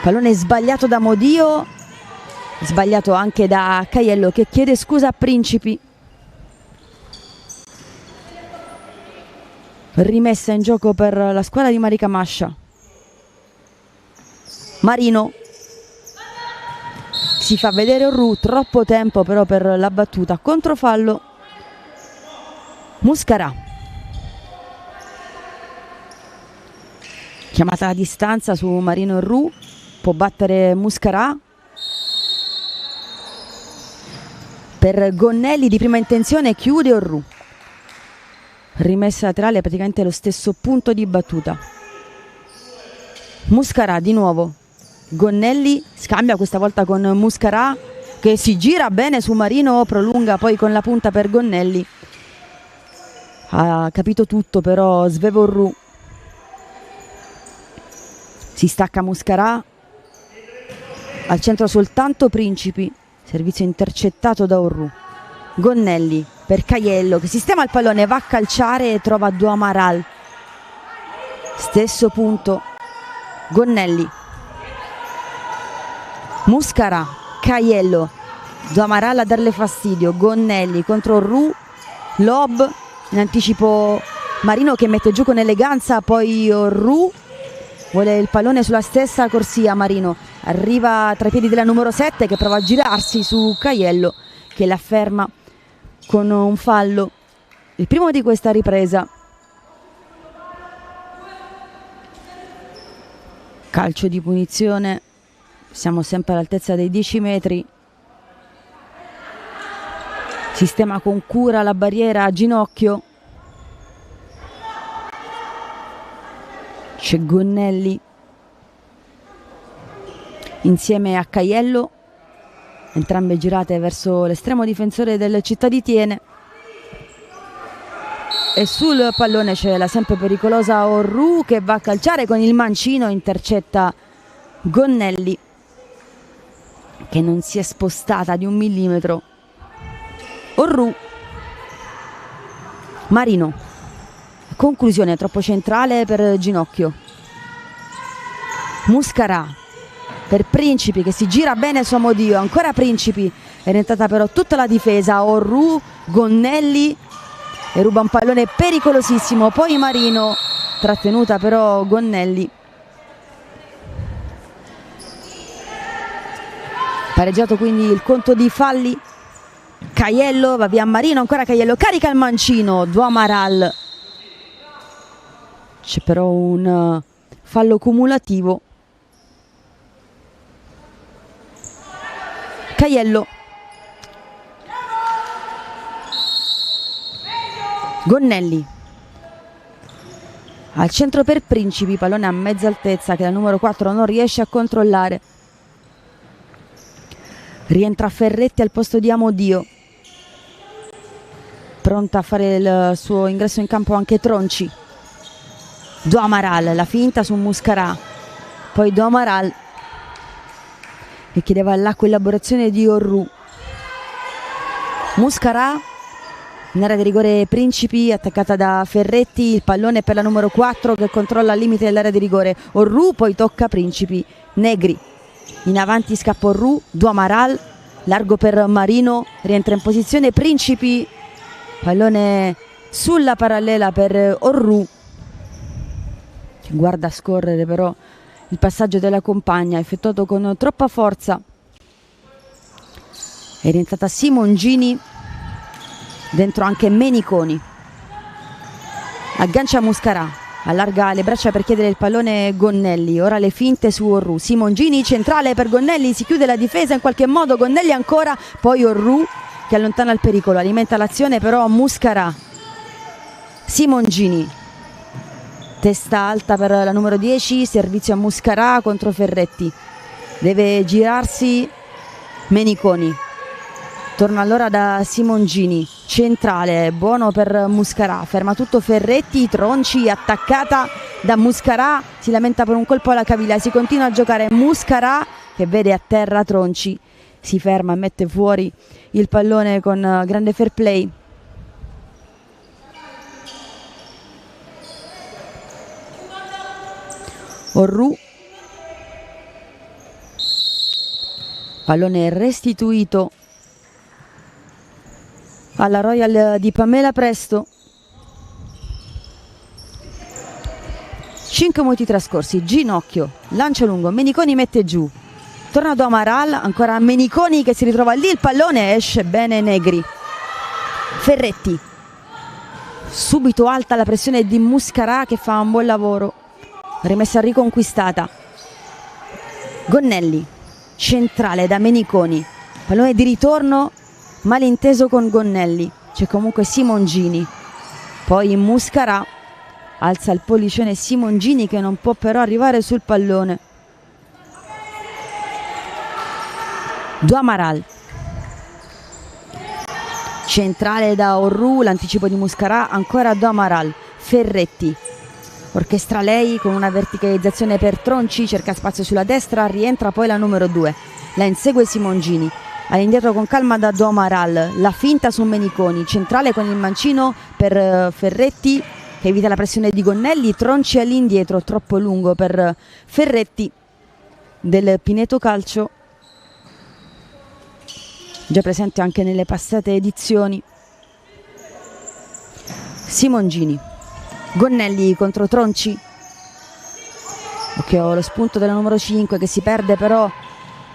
Speaker 1: pallone sbagliato da Amodio, sbagliato anche da Caiello che chiede scusa a Principi, rimessa in gioco per la squadra di Marica Mascia. Marino Si fa vedere Orru, troppo tempo però per la battuta. Controfallo Muscarà. Chiamata a distanza su Marino Orru, può battere Muscarà. Per Gonnelli di prima intenzione chiude Orru. Rimessa laterale, praticamente lo stesso punto di battuta. Muscarà di nuovo. Gonnelli scambia questa volta con Muscarà, che si gira bene su Marino, prolunga poi con la punta per Gonnelli. Ha capito tutto però Svevo Orru. Si stacca Muscarà. Al centro soltanto Principi. Servizio intercettato da Orru. Gonnelli per Caiello che sistema il pallone, va a calciare e trova Duamaral. Stesso punto. Gonnelli. Muscarà, Caiello, Duamaral a darle fastidio. Gonnelli contro Orru. Lob in anticipo Marino che mette giù con eleganza, poi Orru vuole il pallone sulla stessa corsia. Marino arriva tra i piedi della numero 7 che prova a girarsi su Caiello che la ferma con un fallo, il primo di questa ripresa. Calcio di punizione, siamo sempre all'altezza dei 10 metri. Sistema con cura la barriera a ginocchio. C'è Gonnelli insieme a Caiello, entrambe girate verso l'estremo difensore del Città di Tiene. E sul pallone c'è la sempre pericolosa Orru che va a calciare con il mancino, intercetta Gonnelli che non si è spostata di 1 millimetro. Orru. Marino. Conclusione troppo centrale per ginocchio. Muscarà per Principi che si gira bene su Amodio, ancora Principi, è rientrata però tutta la difesa. Orru, Gonnelli e ruba un pallone pericolosissimo, poi Marino, trattenuta però Gonnelli. Pareggiato quindi il conto di falli. Caiello, va via Marino, ancora Caiello, carica il mancino, Duamaral. C'è però un fallo cumulativo. Caiello. Gonnelli. Al centro per Principi, pallone a mezza altezza che la numero 4 non riesce a controllare. Rientra Ferretti al posto di Amodio. Pronta a fare il suo ingresso in campo anche Tronci. Duamaral, la finta su Muscarà. Poi Duamaral che chiedeva la collaborazione di Orru. Muscarà in area di rigore Principi, attaccata da Ferretti, il pallone per la numero 4 che controlla al limite dell'area di rigore. Orru, poi tocca Principi. Negri in avanti, scappa Orru. Duamaral, largo per Marino, rientra in posizione Principi, pallone sulla parallela per Orru, guarda scorrere però il passaggio della compagna effettuato con troppa forza. È rientrata Simongini, dentro anche Meniconi. Aggancia Muscarà, allarga le braccia per chiedere il pallone Gonnelli. Ora le finte su Orru. Simongini centrale per Gonnelli, si chiude la difesa in qualche modo. Gonnelli ancora, poi Orru che allontana il pericolo, alimenta l'azione però Muscarà. Simongini, testa alta per la numero 10, servizio a Muscarà contro Ferretti. Deve girarsi Meniconi. Torna allora da Simongini, centrale, buono per Muscarà, ferma tutto Ferretti. Tronci attaccata da Muscarà, si lamenta per un colpo alla caviglia, si continua a giocare. Muscarà che vede a terra Tronci, si ferma, mette fuori il pallone con grande fair play. Orru, pallone restituito alla Royal di Pamela Presto. 5 minuti trascorsi, ginocchio, lancio lungo, Meniconi mette giù, torna do Amaral, ancora Meniconi che si ritrova lì, il pallone esce bene Negri. Ferretti, subito alta la pressione di Muscarà che fa un buon lavoro, rimessa riconquistata. Gonnelli, centrale da Meniconi, pallone di ritorno malinteso con Gonnelli, c'è comunque Simongini, poi Muscarà, alza il pollicione Simongini che non può però arrivare sul pallone. Do Amaral, centrale da Orru, l'anticipo di Muscarà, ancora Do Amaral. Ferretti, orchestra lei con una verticalizzazione per Tronci, cerca spazio sulla destra, rientra poi la numero 2, la insegue Simongini, all'indietro con calma da Do Amaral, la finta su Meniconi, centrale con il mancino per Ferretti che evita la pressione di Gonnelli, Tronci all'indietro, troppo lungo per Ferretti del Pineto Calcio, già presente anche nelle passate edizioni. Simongini, Gonnelli contro Tronci, occhio lo spunto della numero 5 che si perde però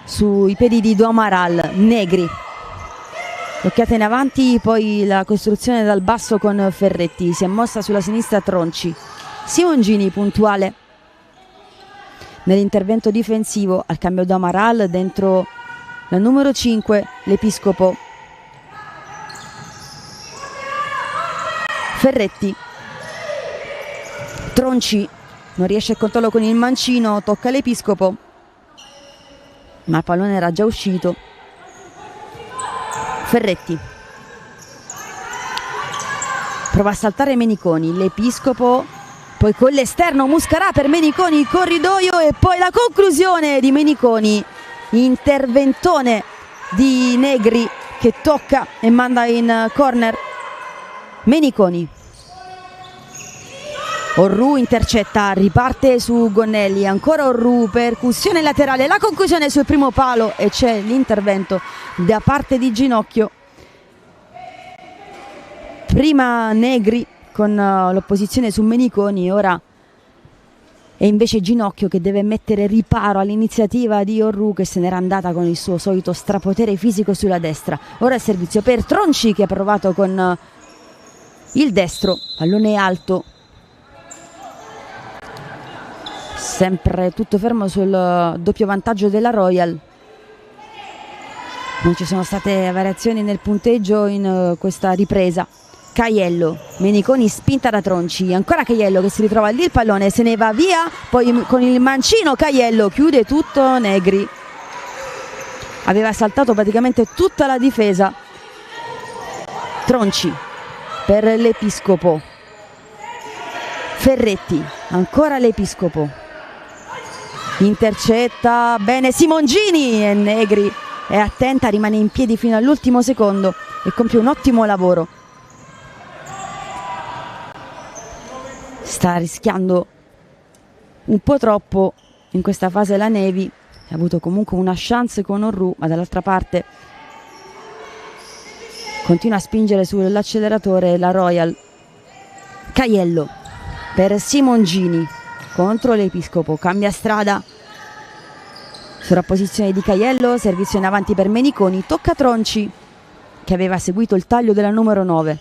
Speaker 1: sui piedi di Do Amaral. Negri, occhiata in avanti, poi la costruzione dal basso con Ferretti, si è mossa sulla sinistra Tronci. Simongini puntuale nell'intervento difensivo, al cambio Do Amaral dentro la numero 5, l'Episcopo. Ferretti, Tronci non riesce a controllo con il mancino, tocca l'Episcopo ma il pallone era già uscito. Ferretti prova a saltare Meniconi, l'Episcopo, poi con l'esterno Muscarà per Meniconi, il corridoio e poi la conclusione di Meniconi, interventone di Negri che tocca e manda in corner. Meniconi, Orru intercetta, riparte su Gonnelli, ancora Orru, percussione laterale, la conclusione sul primo palo e c'è l'intervento da parte di Ginocchio. Prima Negri con l'opposizione su Meniconi, ora è invece Ginocchio che deve mettere riparo all'iniziativa di Orru che se n'era andata con il suo solito strapotere fisico sulla destra. Ora il servizio per Tronci che ha provato con il destro, pallone alto, sempre tutto fermo sul doppio vantaggio della Royal. Non ci sono state variazioni nel punteggio in questa ripresa. Caiello, Meniconi spinta da Tronci, ancora Caiello che si ritrova lì, il pallone se ne va via, poi con il mancino Caiello chiude tutto. Negri aveva saltato praticamente tutta la difesa. Tronci per l'Episcopo, Ferretti, ancora l'Episcopo, intercetta bene Simongini e Negri è attenta, rimane in piedi fino all'ultimo secondo e compie un ottimo lavoro. Sta rischiando un po' troppo in questa fase la Nevi, ha avuto comunque una chance con Orru, ma dall'altra parte continua a spingere sull'acceleratore la Royal. Caiello per Simongini contro l'Episcopo, cambia strada, sovrapposizione di Caiello, servizio in avanti per Meniconi, tocca Tronci che aveva seguito il taglio della numero 9.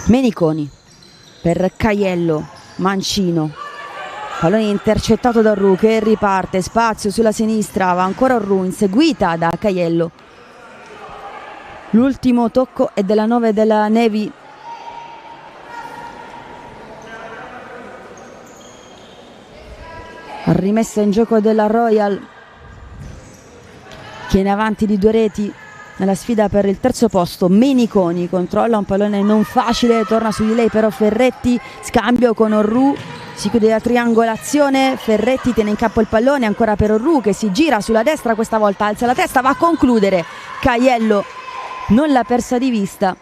Speaker 1: Meniconi per Caiello, mancino, pallone intercettato da Orru che riparte, spazio sulla sinistra, va ancora Orru inseguita da Caiello. L'ultimo tocco è della 9 della Nevi. Rimessa in gioco della Royal che è in avanti di 2 reti nella sfida per il terzo posto. Meniconi controlla un pallone non facile, torna su di lei però Ferretti, scambio con Orru, si chiude la triangolazione, Ferretti tiene in campo il pallone ancora per Orru che si gira sulla destra, questa volta alza la testa, va a concludere. Caiello non l'ha persa di vista.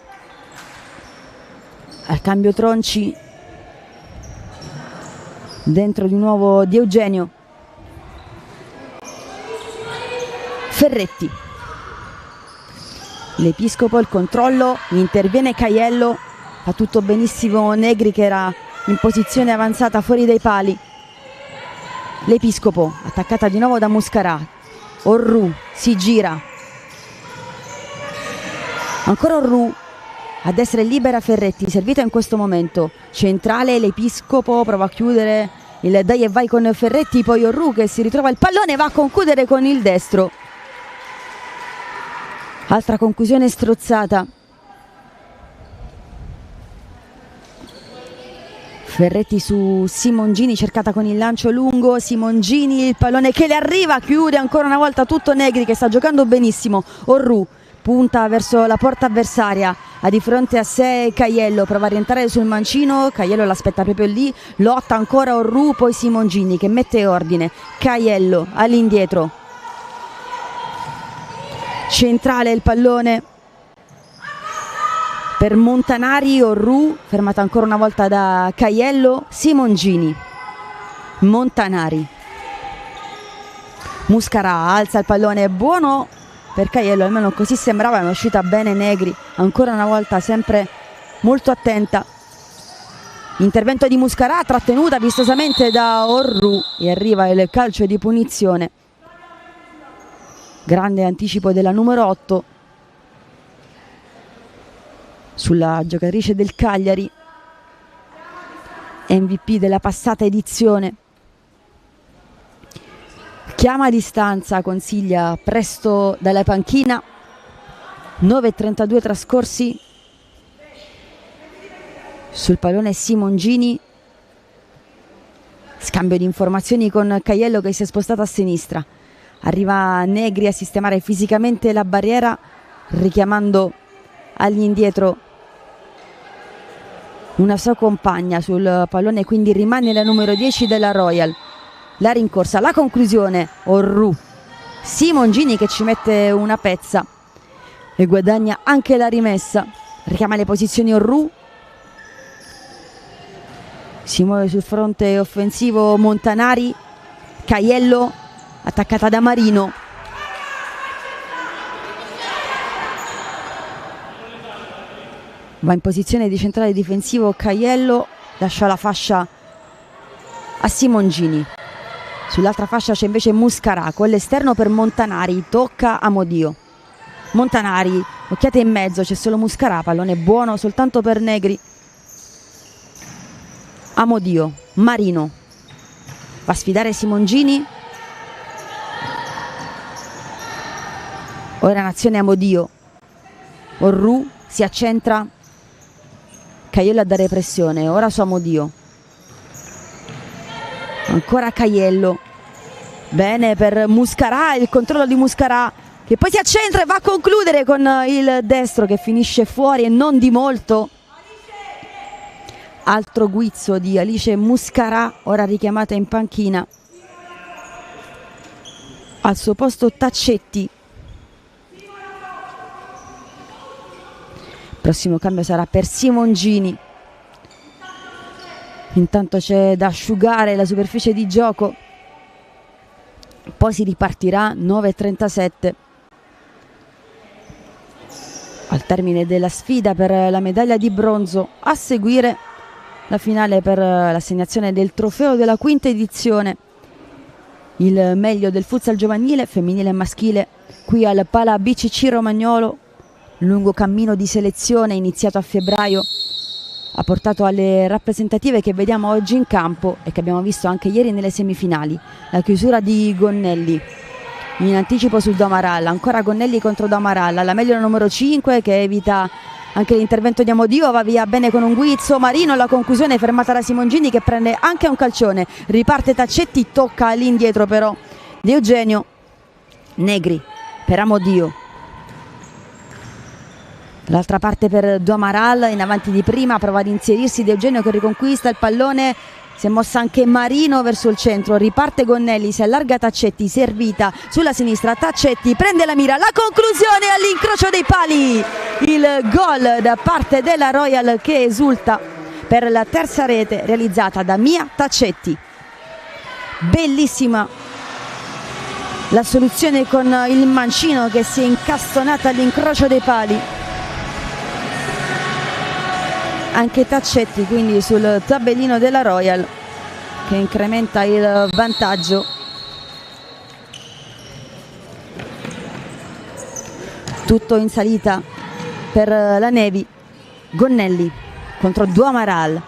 Speaker 1: Al cambio Tronci dentro di nuovo di Eugenio. Ferretti, l'Episcopo, il controllo, interviene Caiello, fa tutto benissimo Negri che era in posizione avanzata fuori dai pali. L'Episcopo, attaccata di nuovo da Muscarà. Orru si gira, ancora Orru, ad essere libera Ferretti, servita in questo momento. Centrale, l'Episcopo prova a chiudere il dai e vai con Ferretti, poi Orru che si ritrova il pallone, va a concludere con il destro. Altra conclusione strozzata. Ferretti su Simongini, cercata con il lancio lungo. Simongini, il pallone che le arriva, chiude ancora una volta tutto Negri che sta giocando benissimo. Orru punta verso la porta avversaria, ha di fronte a sé Caiello, prova a rientrare sul mancino, Caiello l'aspetta proprio lì, lotta ancora Orru, poi Simongini che mette ordine. Caiello all'indietro, centrale il pallone per Montanari. Orru fermata ancora una volta da Caiello. Simongini, Montanari, Muscarà alza il pallone, buono per Caiello, almeno così sembrava, è uscita bene Negri, ancora una volta sempre molto attenta. Intervento di Muscarà, trattenuta vistosamente da Orru e arriva il calcio di punizione. Grande anticipo della numero 8 sulla giocatrice del Cagliari, MVP della passata edizione. Chiama a distanza, consiglia presto dalla panchina. 9:32 trascorsi. Sul pallone Simongini, scambio di informazioni con Caiello che si è spostato a sinistra. Arriva Negri a sistemare fisicamente la barriera, richiamando all'indietro una sua compagna sul pallone, quindi rimane la numero 10 della Royal. La rincorsa, la conclusione, Orru. Simongini che ci mette una pezza e guadagna anche la rimessa. Richiama le posizioni Orru. Si muove sul fronte offensivo Montanari. Caiello, attaccata da Marino. Va in posizione di centrale difensivo Caiello, lascia la fascia a Simongini. Sull'altra fascia c'è invece Muscarà con l'esterno per Montanari, tocca a Modio. Montanari, occhiate in mezzo, c'è solo Muscarà, pallone buono soltanto per Negri. Amodio, Marino va a sfidare Simongini. Ora in azione Amodio. Orru si accentra, Caiello a dare pressione, ora su Amodio. Ancora Caiello, bene per Muscarà, il controllo di Muscarà che poi si accentra e va a concludere con il destro che finisce fuori e non di molto. Altro guizzo di Alice Muscarà, ora richiamata in panchina. Al suo posto Taccetti. Prossimo cambio sarà per Simongini. Intanto c'è da asciugare la superficie di gioco, poi si ripartirà. 9:37 al termine della sfida per la medaglia di bronzo. A seguire la finale per l'assegnazione del trofeo della quinta edizione, il meglio del futsal giovanile, femminile e maschile qui al Pala BCC Romagnolo. Lungo cammino di selezione iniziato a febbraio ha portato alle rappresentative che vediamo oggi in campo e che abbiamo visto anche ieri nelle semifinali. La chiusura di Gonnelli in anticipo sul Domaralla, ancora Gonnelli contro Domaralla, la meglio numero 5 che evita anche l'intervento di Amodio, va via bene con un guizzo. Marino, la conclusione fermata da Simongini che prende anche un calcione. Riparte Taccetti, tocca all'indietro però di Eugenio. Negri per Amodio. L'altra parte per Domaral, in avanti di prima, prova ad inserirsi di Eugenio che riconquista il pallone. Si è mossa anche Marino verso il centro, riparte Gonnelli, si allarga Taccetti, servita sulla sinistra, Taccetti prende la mira, la conclusione all'incrocio dei pali, il gol da parte della Royal che esulta per la terza rete realizzata da Mia Taccetti. Bellissima la soluzione con il mancino che si è incastonata all'incrocio dei pali. anche Taccetti quindi sul tabellino della Royal, che incrementa il vantaggio. Tutto in salita per la Nevi. Gonnelli contro Duamaral,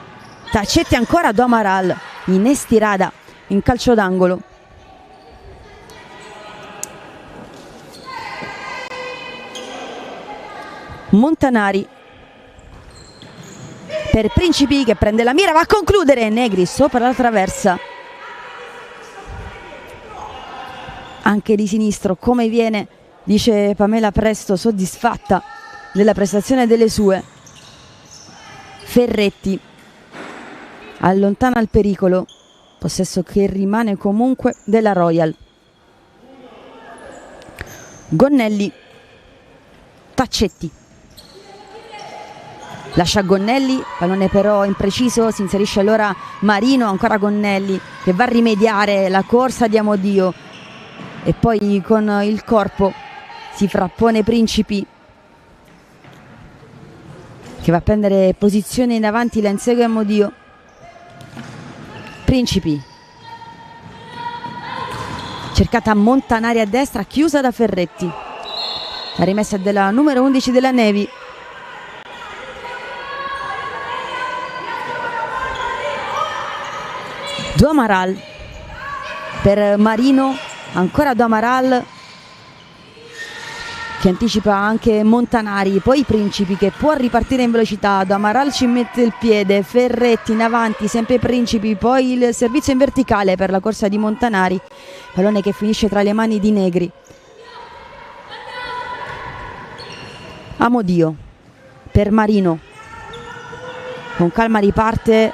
Speaker 1: Taccetti ancora, Duamaral in estirada in calcio d'angolo. Montanari per Principi che prende la mira, va a concludere, Negri sopra la traversa, anche di sinistro come viene, dice Pamela Presto, soddisfatta della prestazione delle sue. Ferretti allontana il pericolo, possesso che rimane comunque della Royal. Gonnelli, Taccetti, lascia Gonnelli, pallone però impreciso, si inserisce allora Marino, ancora Gonnelli che va a rimediare la corsa di Amodio e poi con il corpo si frappone Principi che va a prendere posizione in avanti, la insegue Amodio. Principi, cercata Montanari a destra, chiusa da Ferretti, la rimessa della numero 11 della Nevi. Duamaral per Marino, ancora Duamaral che anticipa anche Montanari, poi Principi che può ripartire in velocità, Duamaral ci mette il piede, Ferretti in avanti, sempre Principi, poi il servizio in verticale per la corsa di Montanari, pallone che finisce tra le mani di Negri. Amodio per Marino, con calma riparte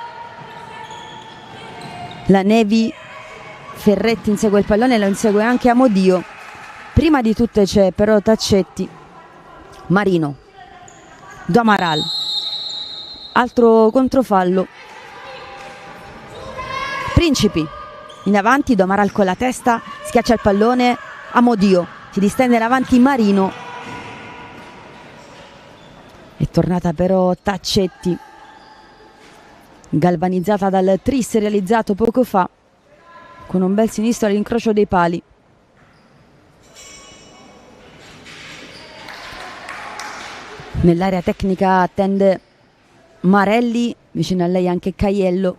Speaker 1: la Nevi, Ferretti insegue il pallone, lo insegue anche Amodio. Prima di tutte c'è però Taccetti, Marino, Duamaral, altro controfallo. Principi in avanti, Duamaral con la testa, schiaccia il pallone, Amodio, si distende in avanti Marino. È tornata però Taccetti, galvanizzata dal tris realizzato poco fa con un bel sinistro all'incrocio dei pali. Nell'area tecnica attende Marelli, vicino a lei anche Caiello.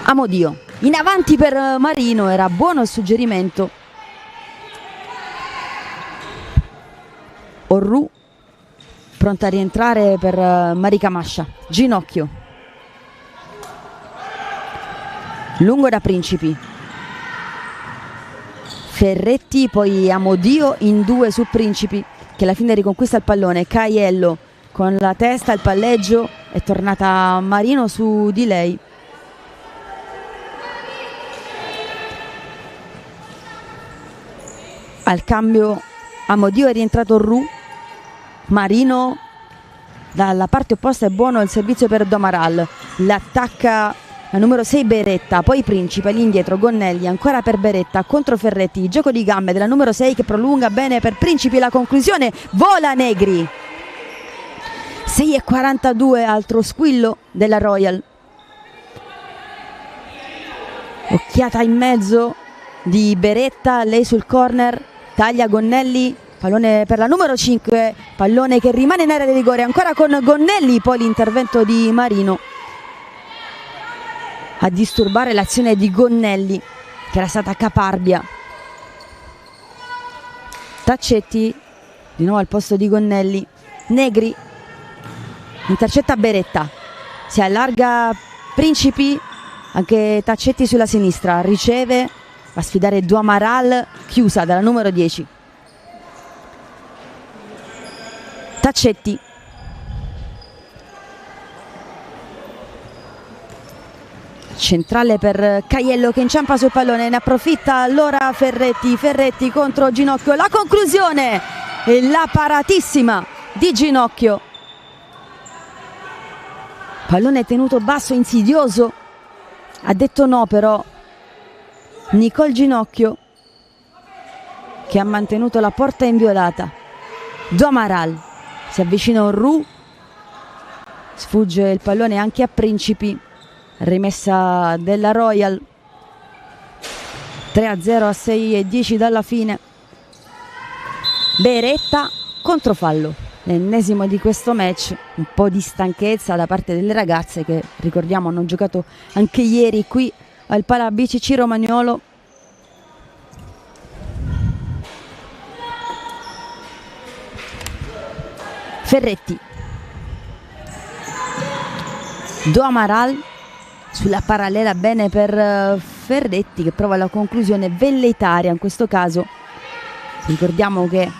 Speaker 1: Amodio in avanti per Marino, era buono il suggerimento. Orru pronta a rientrare per Marica Mascia. Ginocchio lungo da Principi, Ferretti, poi Amodio in due su Principi che alla fine riconquista il pallone. Caiello con la testa, il palleggio, è tornata Marino su di lei. Al cambio Amodio, è rientrato Ru. Marino dalla parte opposta, è buono il servizio per Duamaral, l'attacca la numero 6 Beretta, poi Principe, all'indietro Gonnelli, ancora per Beretta contro Ferretti, gioco di gambe della numero 6 che prolunga bene per Principi, la conclusione, vola Negri. 6:42, altro squillo della Royal. Occhiata in mezzo di Beretta, lei sul corner, taglia Gonnelli, pallone per la numero 5, pallone che rimane in area di rigore, ancora con Gonnelli, poi l'intervento di Marino a disturbare l'azione di Gonnelli che era stata caparbia. Taccetti di nuovo al posto di Gonnelli. Negri intercetta Beretta, si allarga Principi, anche Taccetti sulla sinistra, riceve, va a sfidare Duamaral, chiusa dalla numero 10. Taccetti, centrale per Caiello che inciampa sul pallone, ne approfitta allora Ferretti contro Ginocchio, la conclusione e la paratissima di Ginocchio, pallone tenuto basso, insidioso, ha detto no però Nicole Ginocchio che ha mantenuto la porta inviolata. Do Amaral si avvicina a Orru, sfugge il pallone anche a Principi, rimessa della Royal. 3-0 a 6:10 dalla fine. Beretta, controfallo, l'ennesimo di questo match. Un po' di stanchezza da parte delle ragazze che, ricordiamo, hanno giocato anche ieri qui al Pala BCC Romagnolo. Ferretti, Do Amaral sulla parallela, bene per Ferretti che prova la conclusione velleitaria in questo caso. Ricordiamo che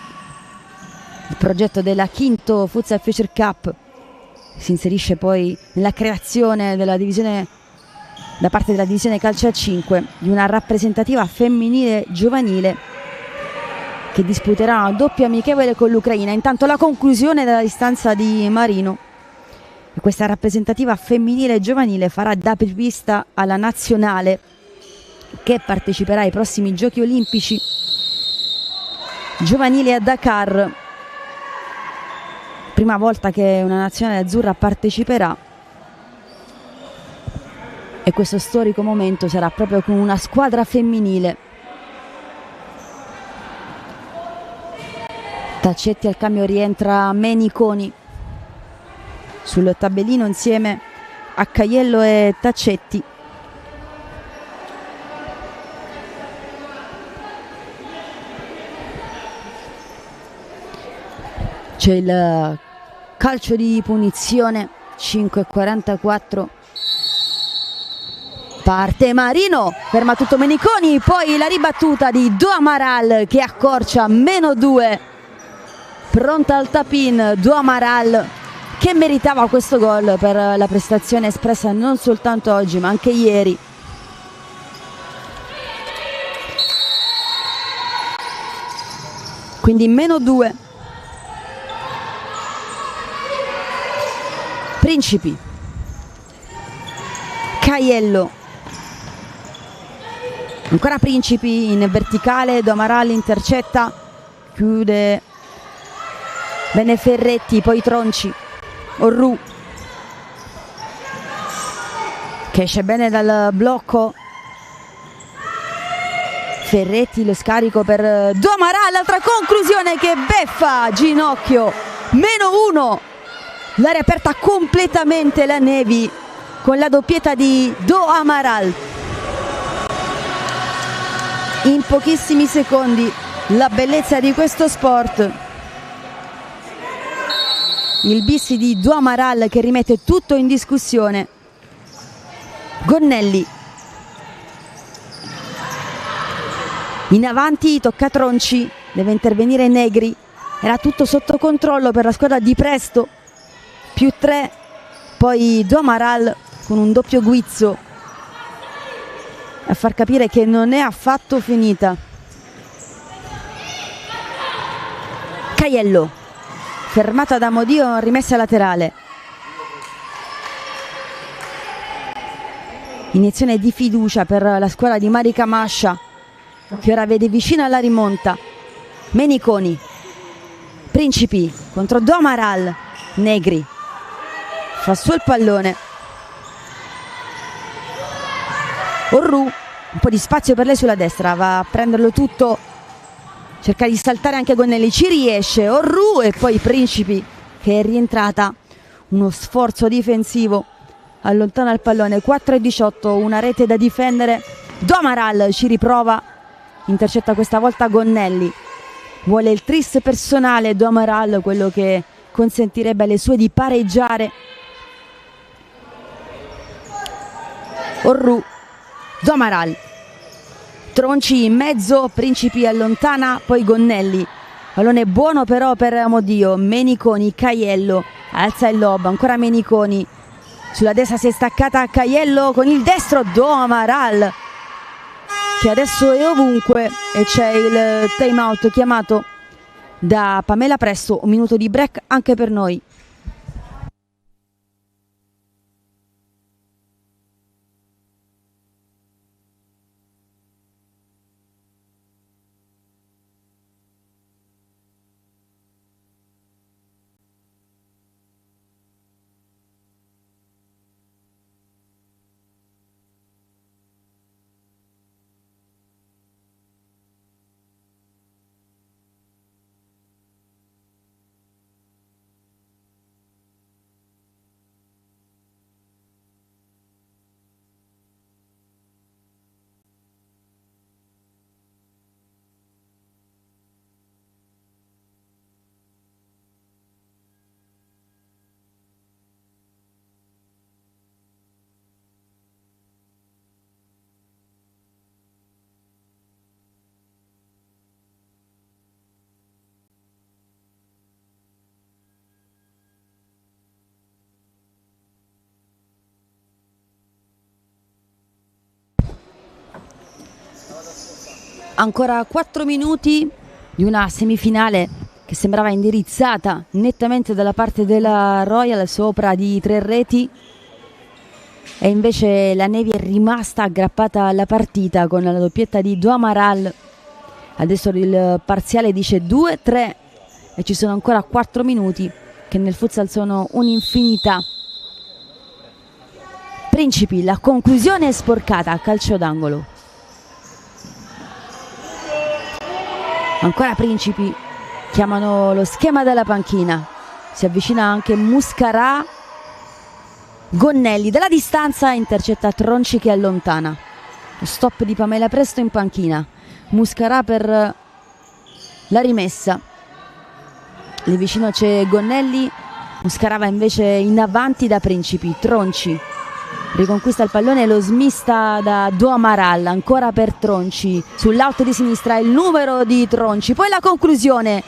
Speaker 1: il progetto della Quinto Futsal Future Cup si inserisce poi nella creazione della divisione, da parte della divisione calcio a 5, di una rappresentativa femminile giovanile che disputerà una doppia amichevole con l'Ucraina. Intanto la conclusione della distanza di Marino. E questa rappresentativa femminile giovanile farà da apripista alla nazionale che parteciperà ai prossimi Giochi Olimpici giovanili a Dakar. Prima volta che una nazionale azzurra parteciperà, e questo storico momento sarà proprio con una squadra femminile. Taccetti al cambio, rientra Meniconi sul tabellino insieme a Caiello e Taccetti. C'è il calcio di punizione, 5:44. Parte Marino, ferma tutto Meniconi, poi la ribattuta di Do Amaral che accorcia -2. Pronta al tap-in Do Amaral, che meritava questo gol per la prestazione espressa non soltanto oggi ma anche ieri. Quindi -2. Principi, Caiello, ancora Principi in verticale, Do Amaral intercetta, chiude bene Ferretti, poi Tronci, Orru che esce bene dal blocco. Ferretti, lo scarico per Do Amaral, l'altra conclusione che beffa ginocchio, -1. L'area aperta completamente la Nevi con la doppietta di Do Amaral. In pochissimi secondi la bellezza di questo sport. Il bis di Do Amaral che rimette tutto in discussione. Gonnelli. In avanti tocca Tronci, deve intervenire Negri. Era tutto sotto controllo per la squadra di Presto. +3, poi Do Amaral con un doppio guizzo a far capire che non è affatto finita. Caiello, fermata da Modio, rimessa laterale. Iniezione di fiducia per la squadra di Marica Mascia che ora vede vicino alla rimonta. Meniconi, Principi contro Do Amaral, Negri fa su il pallone. Orru, un po' di spazio per lei sulla destra, va a prenderlo tutto, cerca di saltare anche Gonnelli, ci riesce Orru e poi Principi che è rientrata, uno sforzo difensivo, allontana il pallone. 4:18, una rete da difendere. Do Amaral ci riprova, intercetta questa volta Gonnelli, vuole il tris personale Do Amaral, quello che consentirebbe alle sue di pareggiare. Orru, Do Amaral, Tronci in mezzo, Principi allontana, poi Gonnelli, pallone buono però per Modio. Meniconi, Caiello, alza il lob, ancora Meniconi, sulla destra si è staccata Caiello con il destro. Do Amaral che adesso è ovunque e c'è il time out chiamato da Pamela Presto, un minuto di break anche per noi. Ancora 4 minuti di una semifinale che sembrava indirizzata nettamente dalla parte della Royal, sopra di 3 reti, e invece la Navy è rimasta aggrappata alla partita con la doppietta di Do Amaral. Adesso il parziale dice 2-3 e ci sono ancora 4 minuti che nel futsal sono un'infinità. Principi, la conclusione è sporcata a calcio d'angolo. Ancora Principi, chiamano lo schema dalla panchina, si avvicina anche Muscarà. Gonnelli dalla distanza intercetta Tronci che allontana. Lo stop di Pamela Presto in panchina. Muscarà per la rimessa. Lì vicino c'è Gonnelli. Muscarà va invece in avanti da Principi. Tronci riconquista il pallone e lo smista da Do Amaral. Ancora per Tronci. Sull'out di sinistra il numero di Tronci. Poi la conclusione.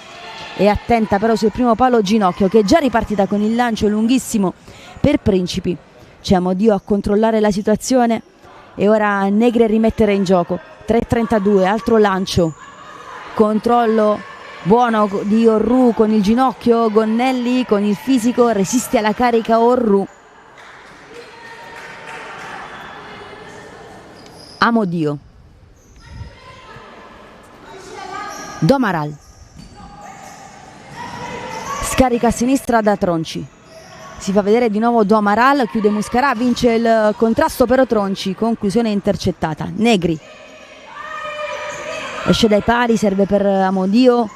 Speaker 1: È attenta però sul primo palo Ginocchio, che è già ripartita con il lancio lunghissimo per Principi. C'è Amodio a controllare la situazione e ora Negri a rimettere in gioco. 3:32, altro lancio, controllo buono di Orru con il ginocchio. Gonnelli con il fisico resiste alla carica Orru. Amodio, Do Amaral, scarica a sinistra da Tronci, si fa vedere di nuovo Do Amaral, chiude Muscarà, vince il contrasto però Tronci, conclusione intercettata. Negri esce dai pali, serve per Amodio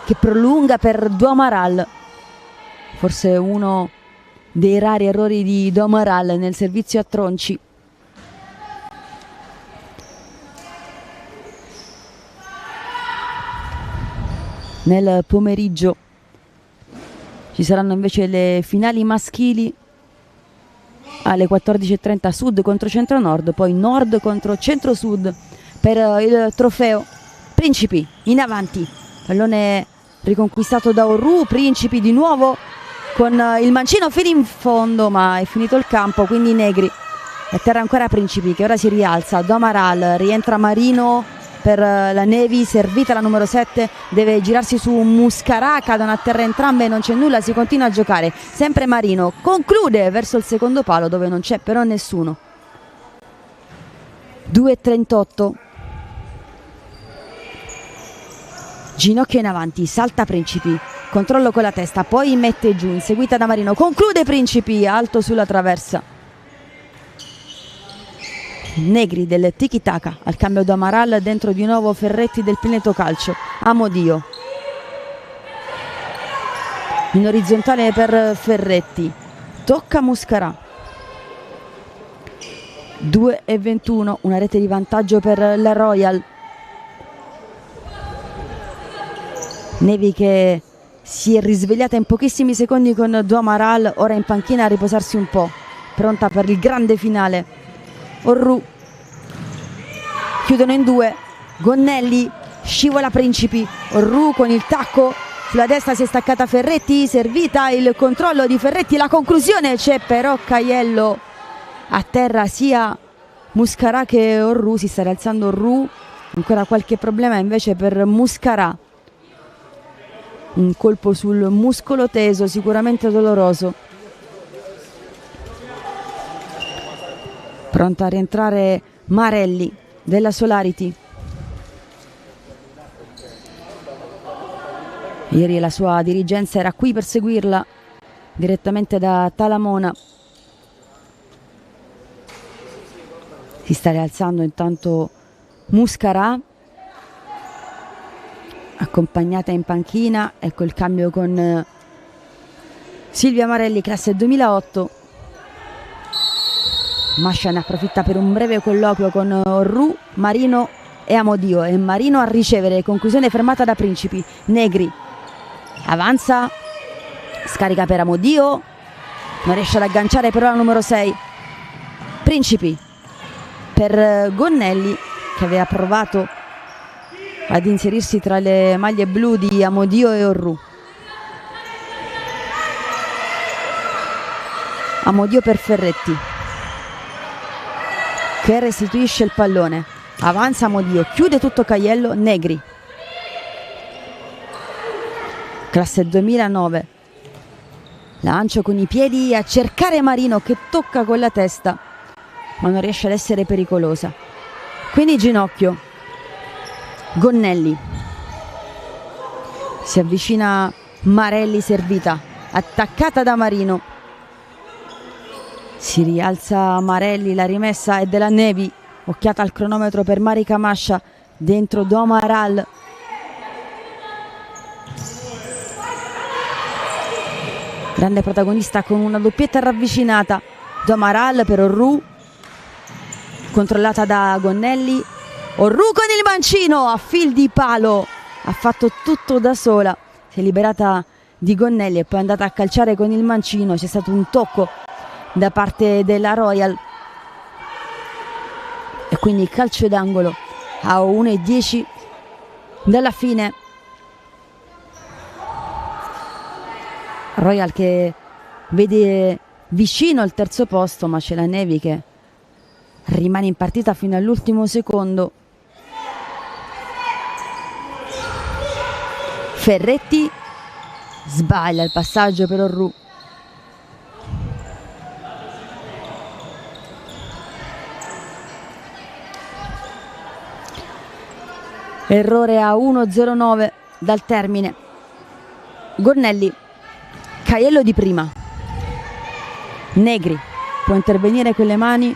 Speaker 1: che prolunga per Do Amaral, forse uno dei rari errori di Do Amaral nel servizio a Tronci. Nel pomeriggio ci saranno invece le finali maschili alle 14:30, Sud contro Centro Nord, poi Nord contro Centro Sud per il trofeo. Principi in avanti, pallone riconquistato da Orru. Principi di nuovo con il mancino fino in fondo, ma è finito il campo, quindi Negri. A terra ancora Principi che ora si rialza. Do Amaral, rientra Marino per la Navy, servita la numero 7, deve girarsi su Muscarà, cadono a terra entrambe, non c'è nulla, si continua a giocare. Sempre Marino conclude verso il secondo palo dove non c'è però nessuno. 2:38. Ginocchio in avanti, salta Principi, controllo con la testa, poi mette giù, inseguita da Marino, conclude Principi, alto sulla traversa. Negri del tiki taka, al cambio da Amaral, dentro di nuovo Ferretti del Pineto Calcio. Amodio in orizzontale per Ferretti, tocca Muscarà. 2:21, una rete di vantaggio per la Royal. Nevi che si è risvegliata in pochissimi secondi con Do Amaral, ora in panchina a riposarsi un po', pronta per il grande finale. Orru, chiudono in due. Gonnelli, scivola Principi. Orru con il tacco sulla destra, si è staccata Ferretti, servita il controllo di Ferretti, la conclusione c'è però Caiello a terra, sia Muscarà che Orru. Si sta rialzando Orru, ancora qualche problema invece per Muscarà, un colpo sul muscolo teso sicuramente doloroso. Pronta a rientrare Marelli della Solarity. Ieri la sua dirigenza era qui per seguirla direttamente da Talamona. Si sta rialzando intanto Muscarà, accompagnata in panchina. Ecco il cambio con Silvia Marelli, classe 2008. Mascia ne approfitta per un breve colloquio con Orru, Marino e Amodio, e Marino a ricevere, conclusione fermata da Principi. Negri avanza, scarica per Amodio, non riesce ad agganciare però la numero 6. Principi per Gonnelli che aveva provato ad inserirsi tra le maglie blu di Amodio e Orru. Amodio per Ferretti che restituisce il pallone. Avanza Modio, chiude tutto Caiello, Negri. Classe 2009. Lancio con i piedi a cercare Marino che tocca con la testa, ma non riesce ad essere pericolosa. Quindi ginocchio. Gonnelli. Si avvicina Marelli servita, attaccata da Marino. Si rialza Marelli, la rimessa è della Nevi. Occhiata al cronometro per Marica Mascia, dentro Domaral. Grande protagonista con una doppietta ravvicinata. Domaral per Orru, controllata da Gonnelli. Orru con il mancino a fil di palo, ha fatto tutto da sola, si è liberata di Gonnelli e poi è andata a calciare con il mancino. C'è stato un tocco da parte della Royal e quindi calcio d'angolo a 1:10 dalla fine. Royal che vede vicino il terzo posto, ma c'è la Nevi che rimane in partita fino all'ultimo secondo. Ferretti sbaglia il passaggio per Orru. Errore a 1:09 dal termine. Gonnelli, Caiello di prima. Negri può intervenire con le mani,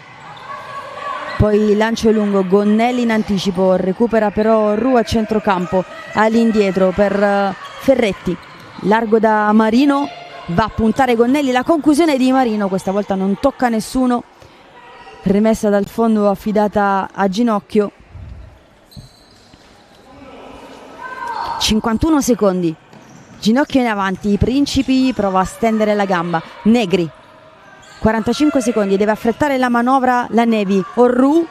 Speaker 1: poi lancio lungo, Gonnelli in anticipo, recupera però Orru a centrocampo, all'indietro per Ferretti, largo da Marino, va a puntare Gonnelli, la conclusione di Marino, questa volta non tocca nessuno, rimessa dal fondo affidata a ginocchio. 51 secondi, ginocchio in avanti, Principi prova a stendere la gamba, Negri, 45 secondi, deve affrettare la manovra la Nevi. Orru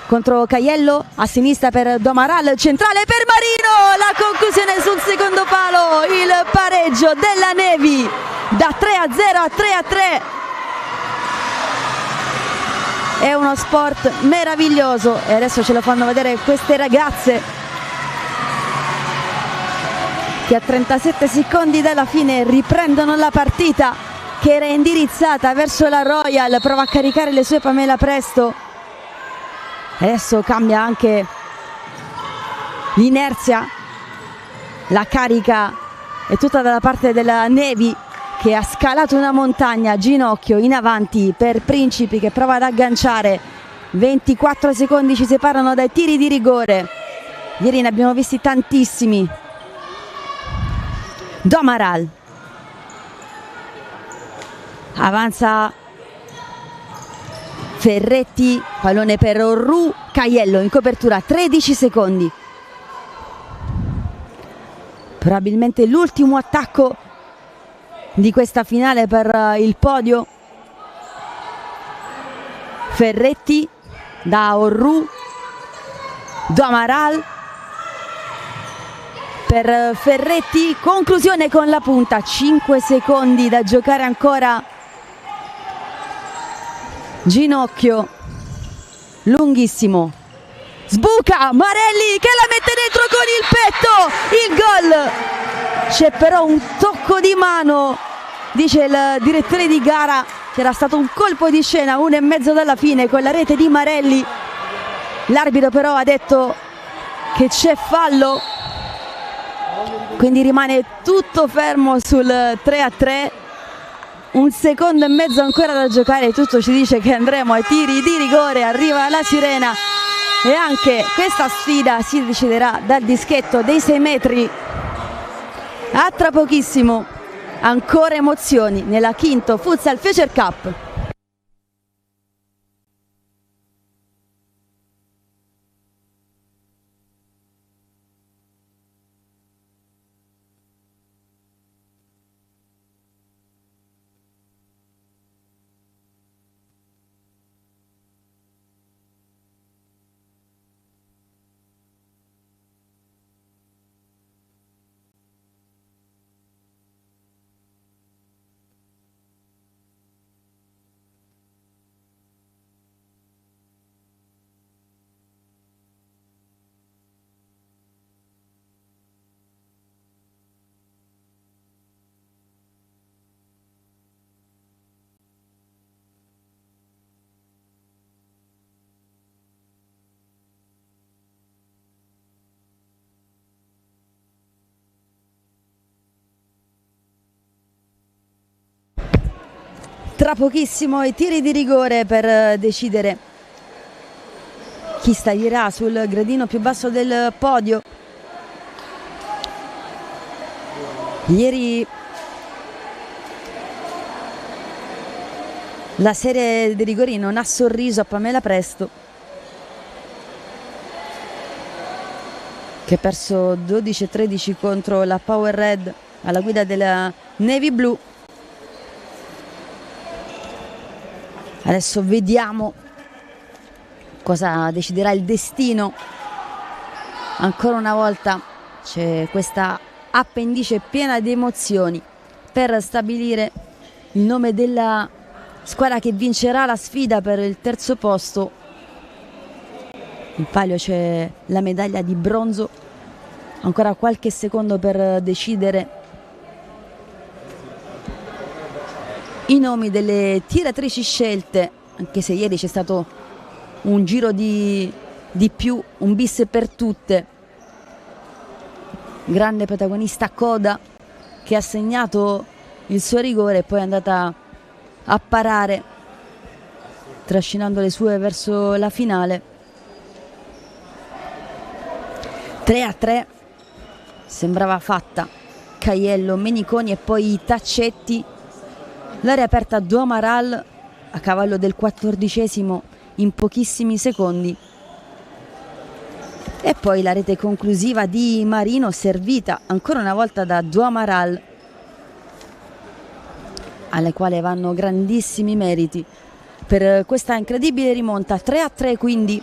Speaker 1: contro Caiello, a sinistra per Domaral, centrale per Marino, la conclusione sul secondo palo, il pareggio della Nevi da 3-0 a 3-3. È uno sport meraviglioso e adesso ce lo fanno vedere queste ragazze che a 37 secondi dalla fine riprendono la partita che era indirizzata verso la Royal. Prova a caricare le sue Pamela Presto, adesso cambia anche l'inerzia, la carica è tutta dalla parte della Nevi che ha scalato una montagna, ginocchio in avanti per Principi che prova ad agganciare. 24 secondi ci separano dai tiri di rigore, ieri ne abbiamo visti tantissimi. Domaral avanza Ferretti, pallone per Orru, Caiello in copertura, 13 secondi. Probabilmente l'ultimo attacco di questa finale per il podio. Ferretti da Orru, Domaral per Ferretti, conclusione con la punta, 5 secondi da giocare ancora. Ginocchio lunghissimo, sbuca Marelli che la mette dentro con il petto, il gol. C'è però un tocco di mano, dice il direttore di gara, c'era stato un colpo di scena 1:30 dalla fine con la rete di Marelli. L'arbitro però ha detto che c'è fallo, quindi rimane tutto fermo sul 3-3. 1 secondo e mezzo ancora da giocare, tutto ci dice che andremo ai tiri di rigore, arriva la sirena e anche questa sfida si deciderà dal dischetto dei 6 metri. A tra pochissimo, ancora emozioni nella Quinto Futsal Future Cup. Tra pochissimo i tiri di rigore per decidere chi salirà sul gradino più basso del podio. Ieri la serie dei rigori non ha sorriso a Pamela Presto, che ha perso 12-13 contro la Power Red alla guida della Navy Blue. Adesso vediamo cosa deciderà il destino. Ancora una volta c'è questa appendice piena di emozioni per stabilire il nome della squadra che vincerà la sfida per il terzo posto. In palio c'è la medaglia di bronzo, ancora qualche secondo per decidere i nomi delle tiratrici scelte, anche se ieri c'è stato un giro di più, un bis per tutte. Grande protagonista Coda, che ha segnato il suo rigore e poi è andata a parare, trascinando le sue verso la finale. 3-3 sembrava fatta. Caiello, Meniconi e poi Taccetti. L'area aperta do Amaral a cavallo del 14° in pochissimi secondi. E poi la rete conclusiva di Marino, servita ancora una volta da do Amaral, alle quale vanno grandissimi meriti per questa incredibile rimonta. 3-3 quindi.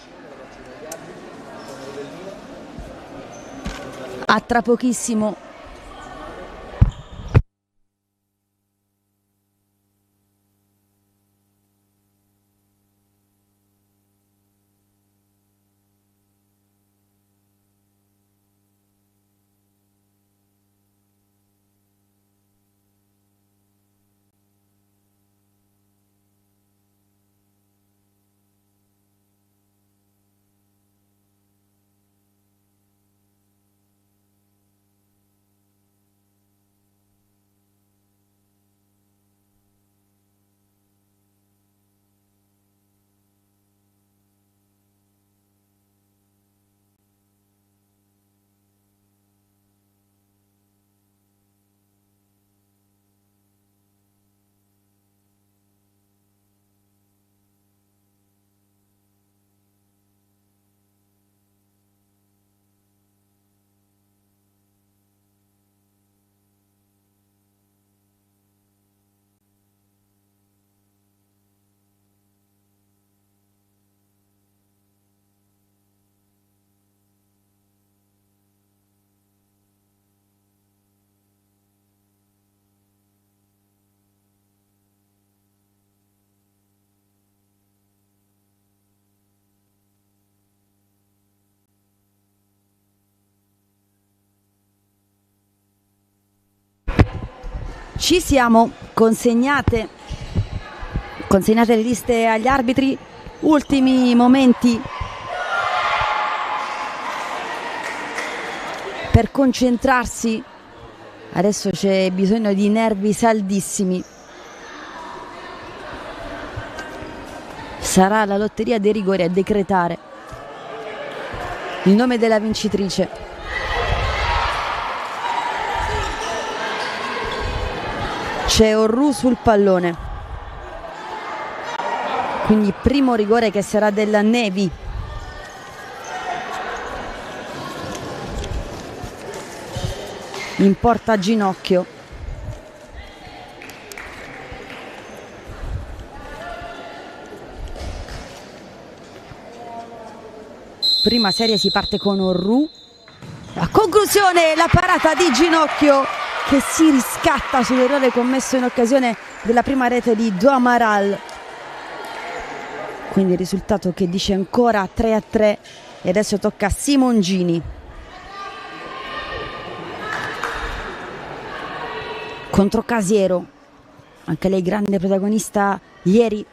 Speaker 1: A tra pochissimo. Ci siamo, consegnate le liste agli arbitri, ultimi momenti per concentrarsi. Adesso c'è bisogno di nervi saldissimi. Sarà la lotteria dei rigori a decretare il nome della vincitrice. C'è Orru sul pallone, quindi primo rigore che sarà della Navy. In porta Ginocchio. Prima serie si parte con Orru. La conclusione, la parata di Ginocchio, che si riscatta sull'errore commesso in occasione della prima rete di do Amaral. Quindi il risultato che dice ancora 3-3 e adesso tocca a Simongini. Contro Casiero, anche lei grande protagonista ieri.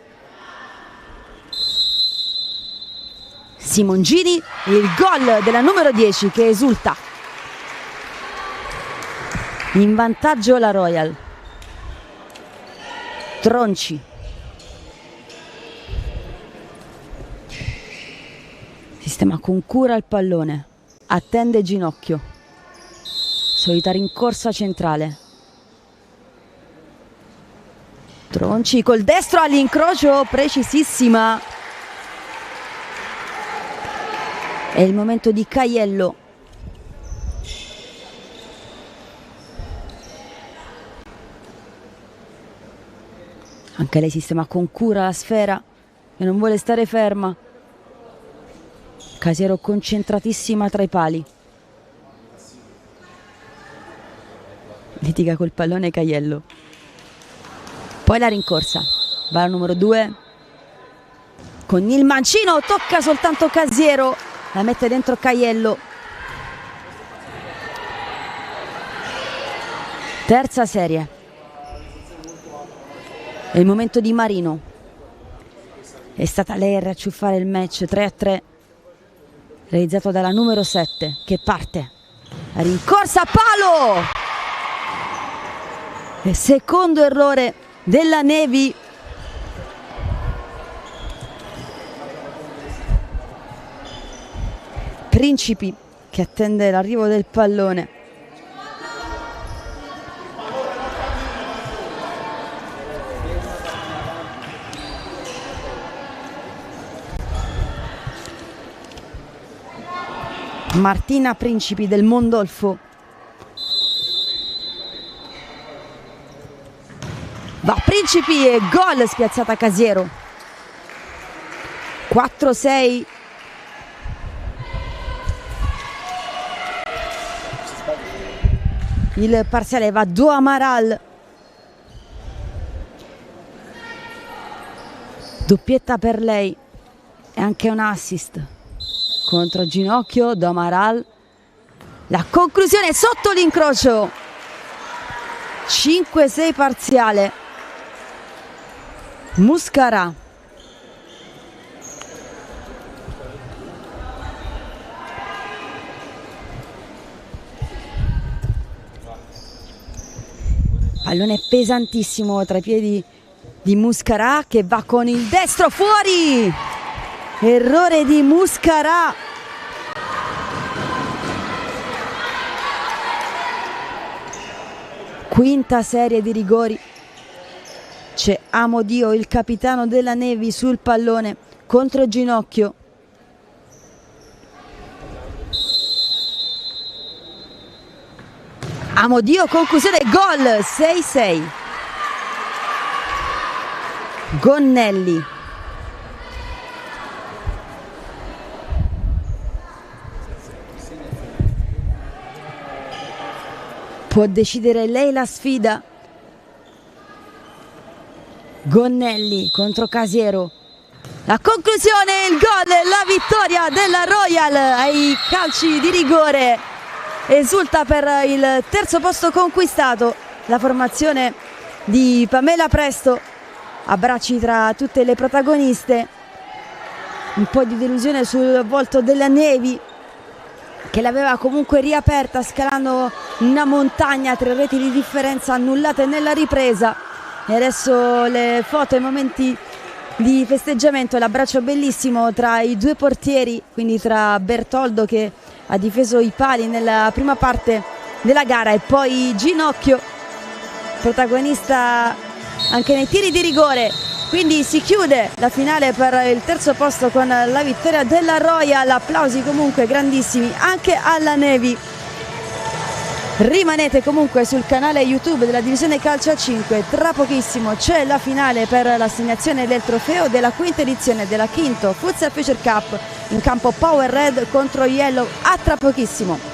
Speaker 1: Simongini, il gol della numero 10 che esulta. In vantaggio la Royal. Tronci Sistema con cura il pallone, attende Ginocchio, solita rincorsa centrale. Tronci col destro all'incrocio, precisissima. È il momento di Caiello. Anche lei sistema con cura la sfera e non vuole stare ferma. Casiero concentratissima tra i pali. Litiga col pallone Caiello. Poi la rincorsa. Va al numero 2. Con il mancino tocca soltanto Casiero. La mette dentro Caiello. Terza serie. È il momento di Marino. È stata lei a racciuffare il match. 3-3. Realizzato dalla numero 7 che parte. La rincorsa a palo. Il secondo errore della Nevi. Principi che attende l'arrivo del pallone. Martina Principi del Mondolfo. Va Principi e gol, spiazzata Casiero. 4-6. Il parziale va Do Amaral. Doppietta per lei e anche un assist. Contro Ginocchio, Do Amaral. La conclusione sotto l'incrocio. 5-6 parziale. Muscarà. Pallone pesantissimo tra i piedi di Muscarà che va con il destro fuori. Errore di Muscarà. Quinta serie di rigori. C'è Amodio, il capitano della Nevi, sul pallone contro Ginocchio. Amodio, conclusione, gol. 6-6. Gonnelli. Può decidere lei la sfida. Gonnelli contro Casiero. La conclusione, il gol, la vittoria della Royal ai calci di rigore. Esulta per il terzo posto conquistato la formazione di Pamela Presto. Abbracci tra tutte le protagoniste. Un po' di delusione sul volto della Nevi, che l'aveva comunque riaperta scalando una montagna, 3 reti di differenza annullate nella ripresa. E adesso le foto e i momenti di festeggiamento, l'abbraccio bellissimo tra i due portieri, quindi tra Bertoldo che ha difeso i pali nella prima parte della gara e poi Ginocchio, protagonista anche nei tiri di rigore. Quindi si chiude la finale per il terzo posto con la vittoria della Royal. Applausi comunque grandissimi anche alla Nevi. Rimanete comunque sul canale YouTube della divisione calcio a 5. Tra pochissimo c'è la finale per l'assegnazione del trofeo della quinta edizione della Quinto Futsal Future Cup in campo Power Red contro Yellow. A tra pochissimo.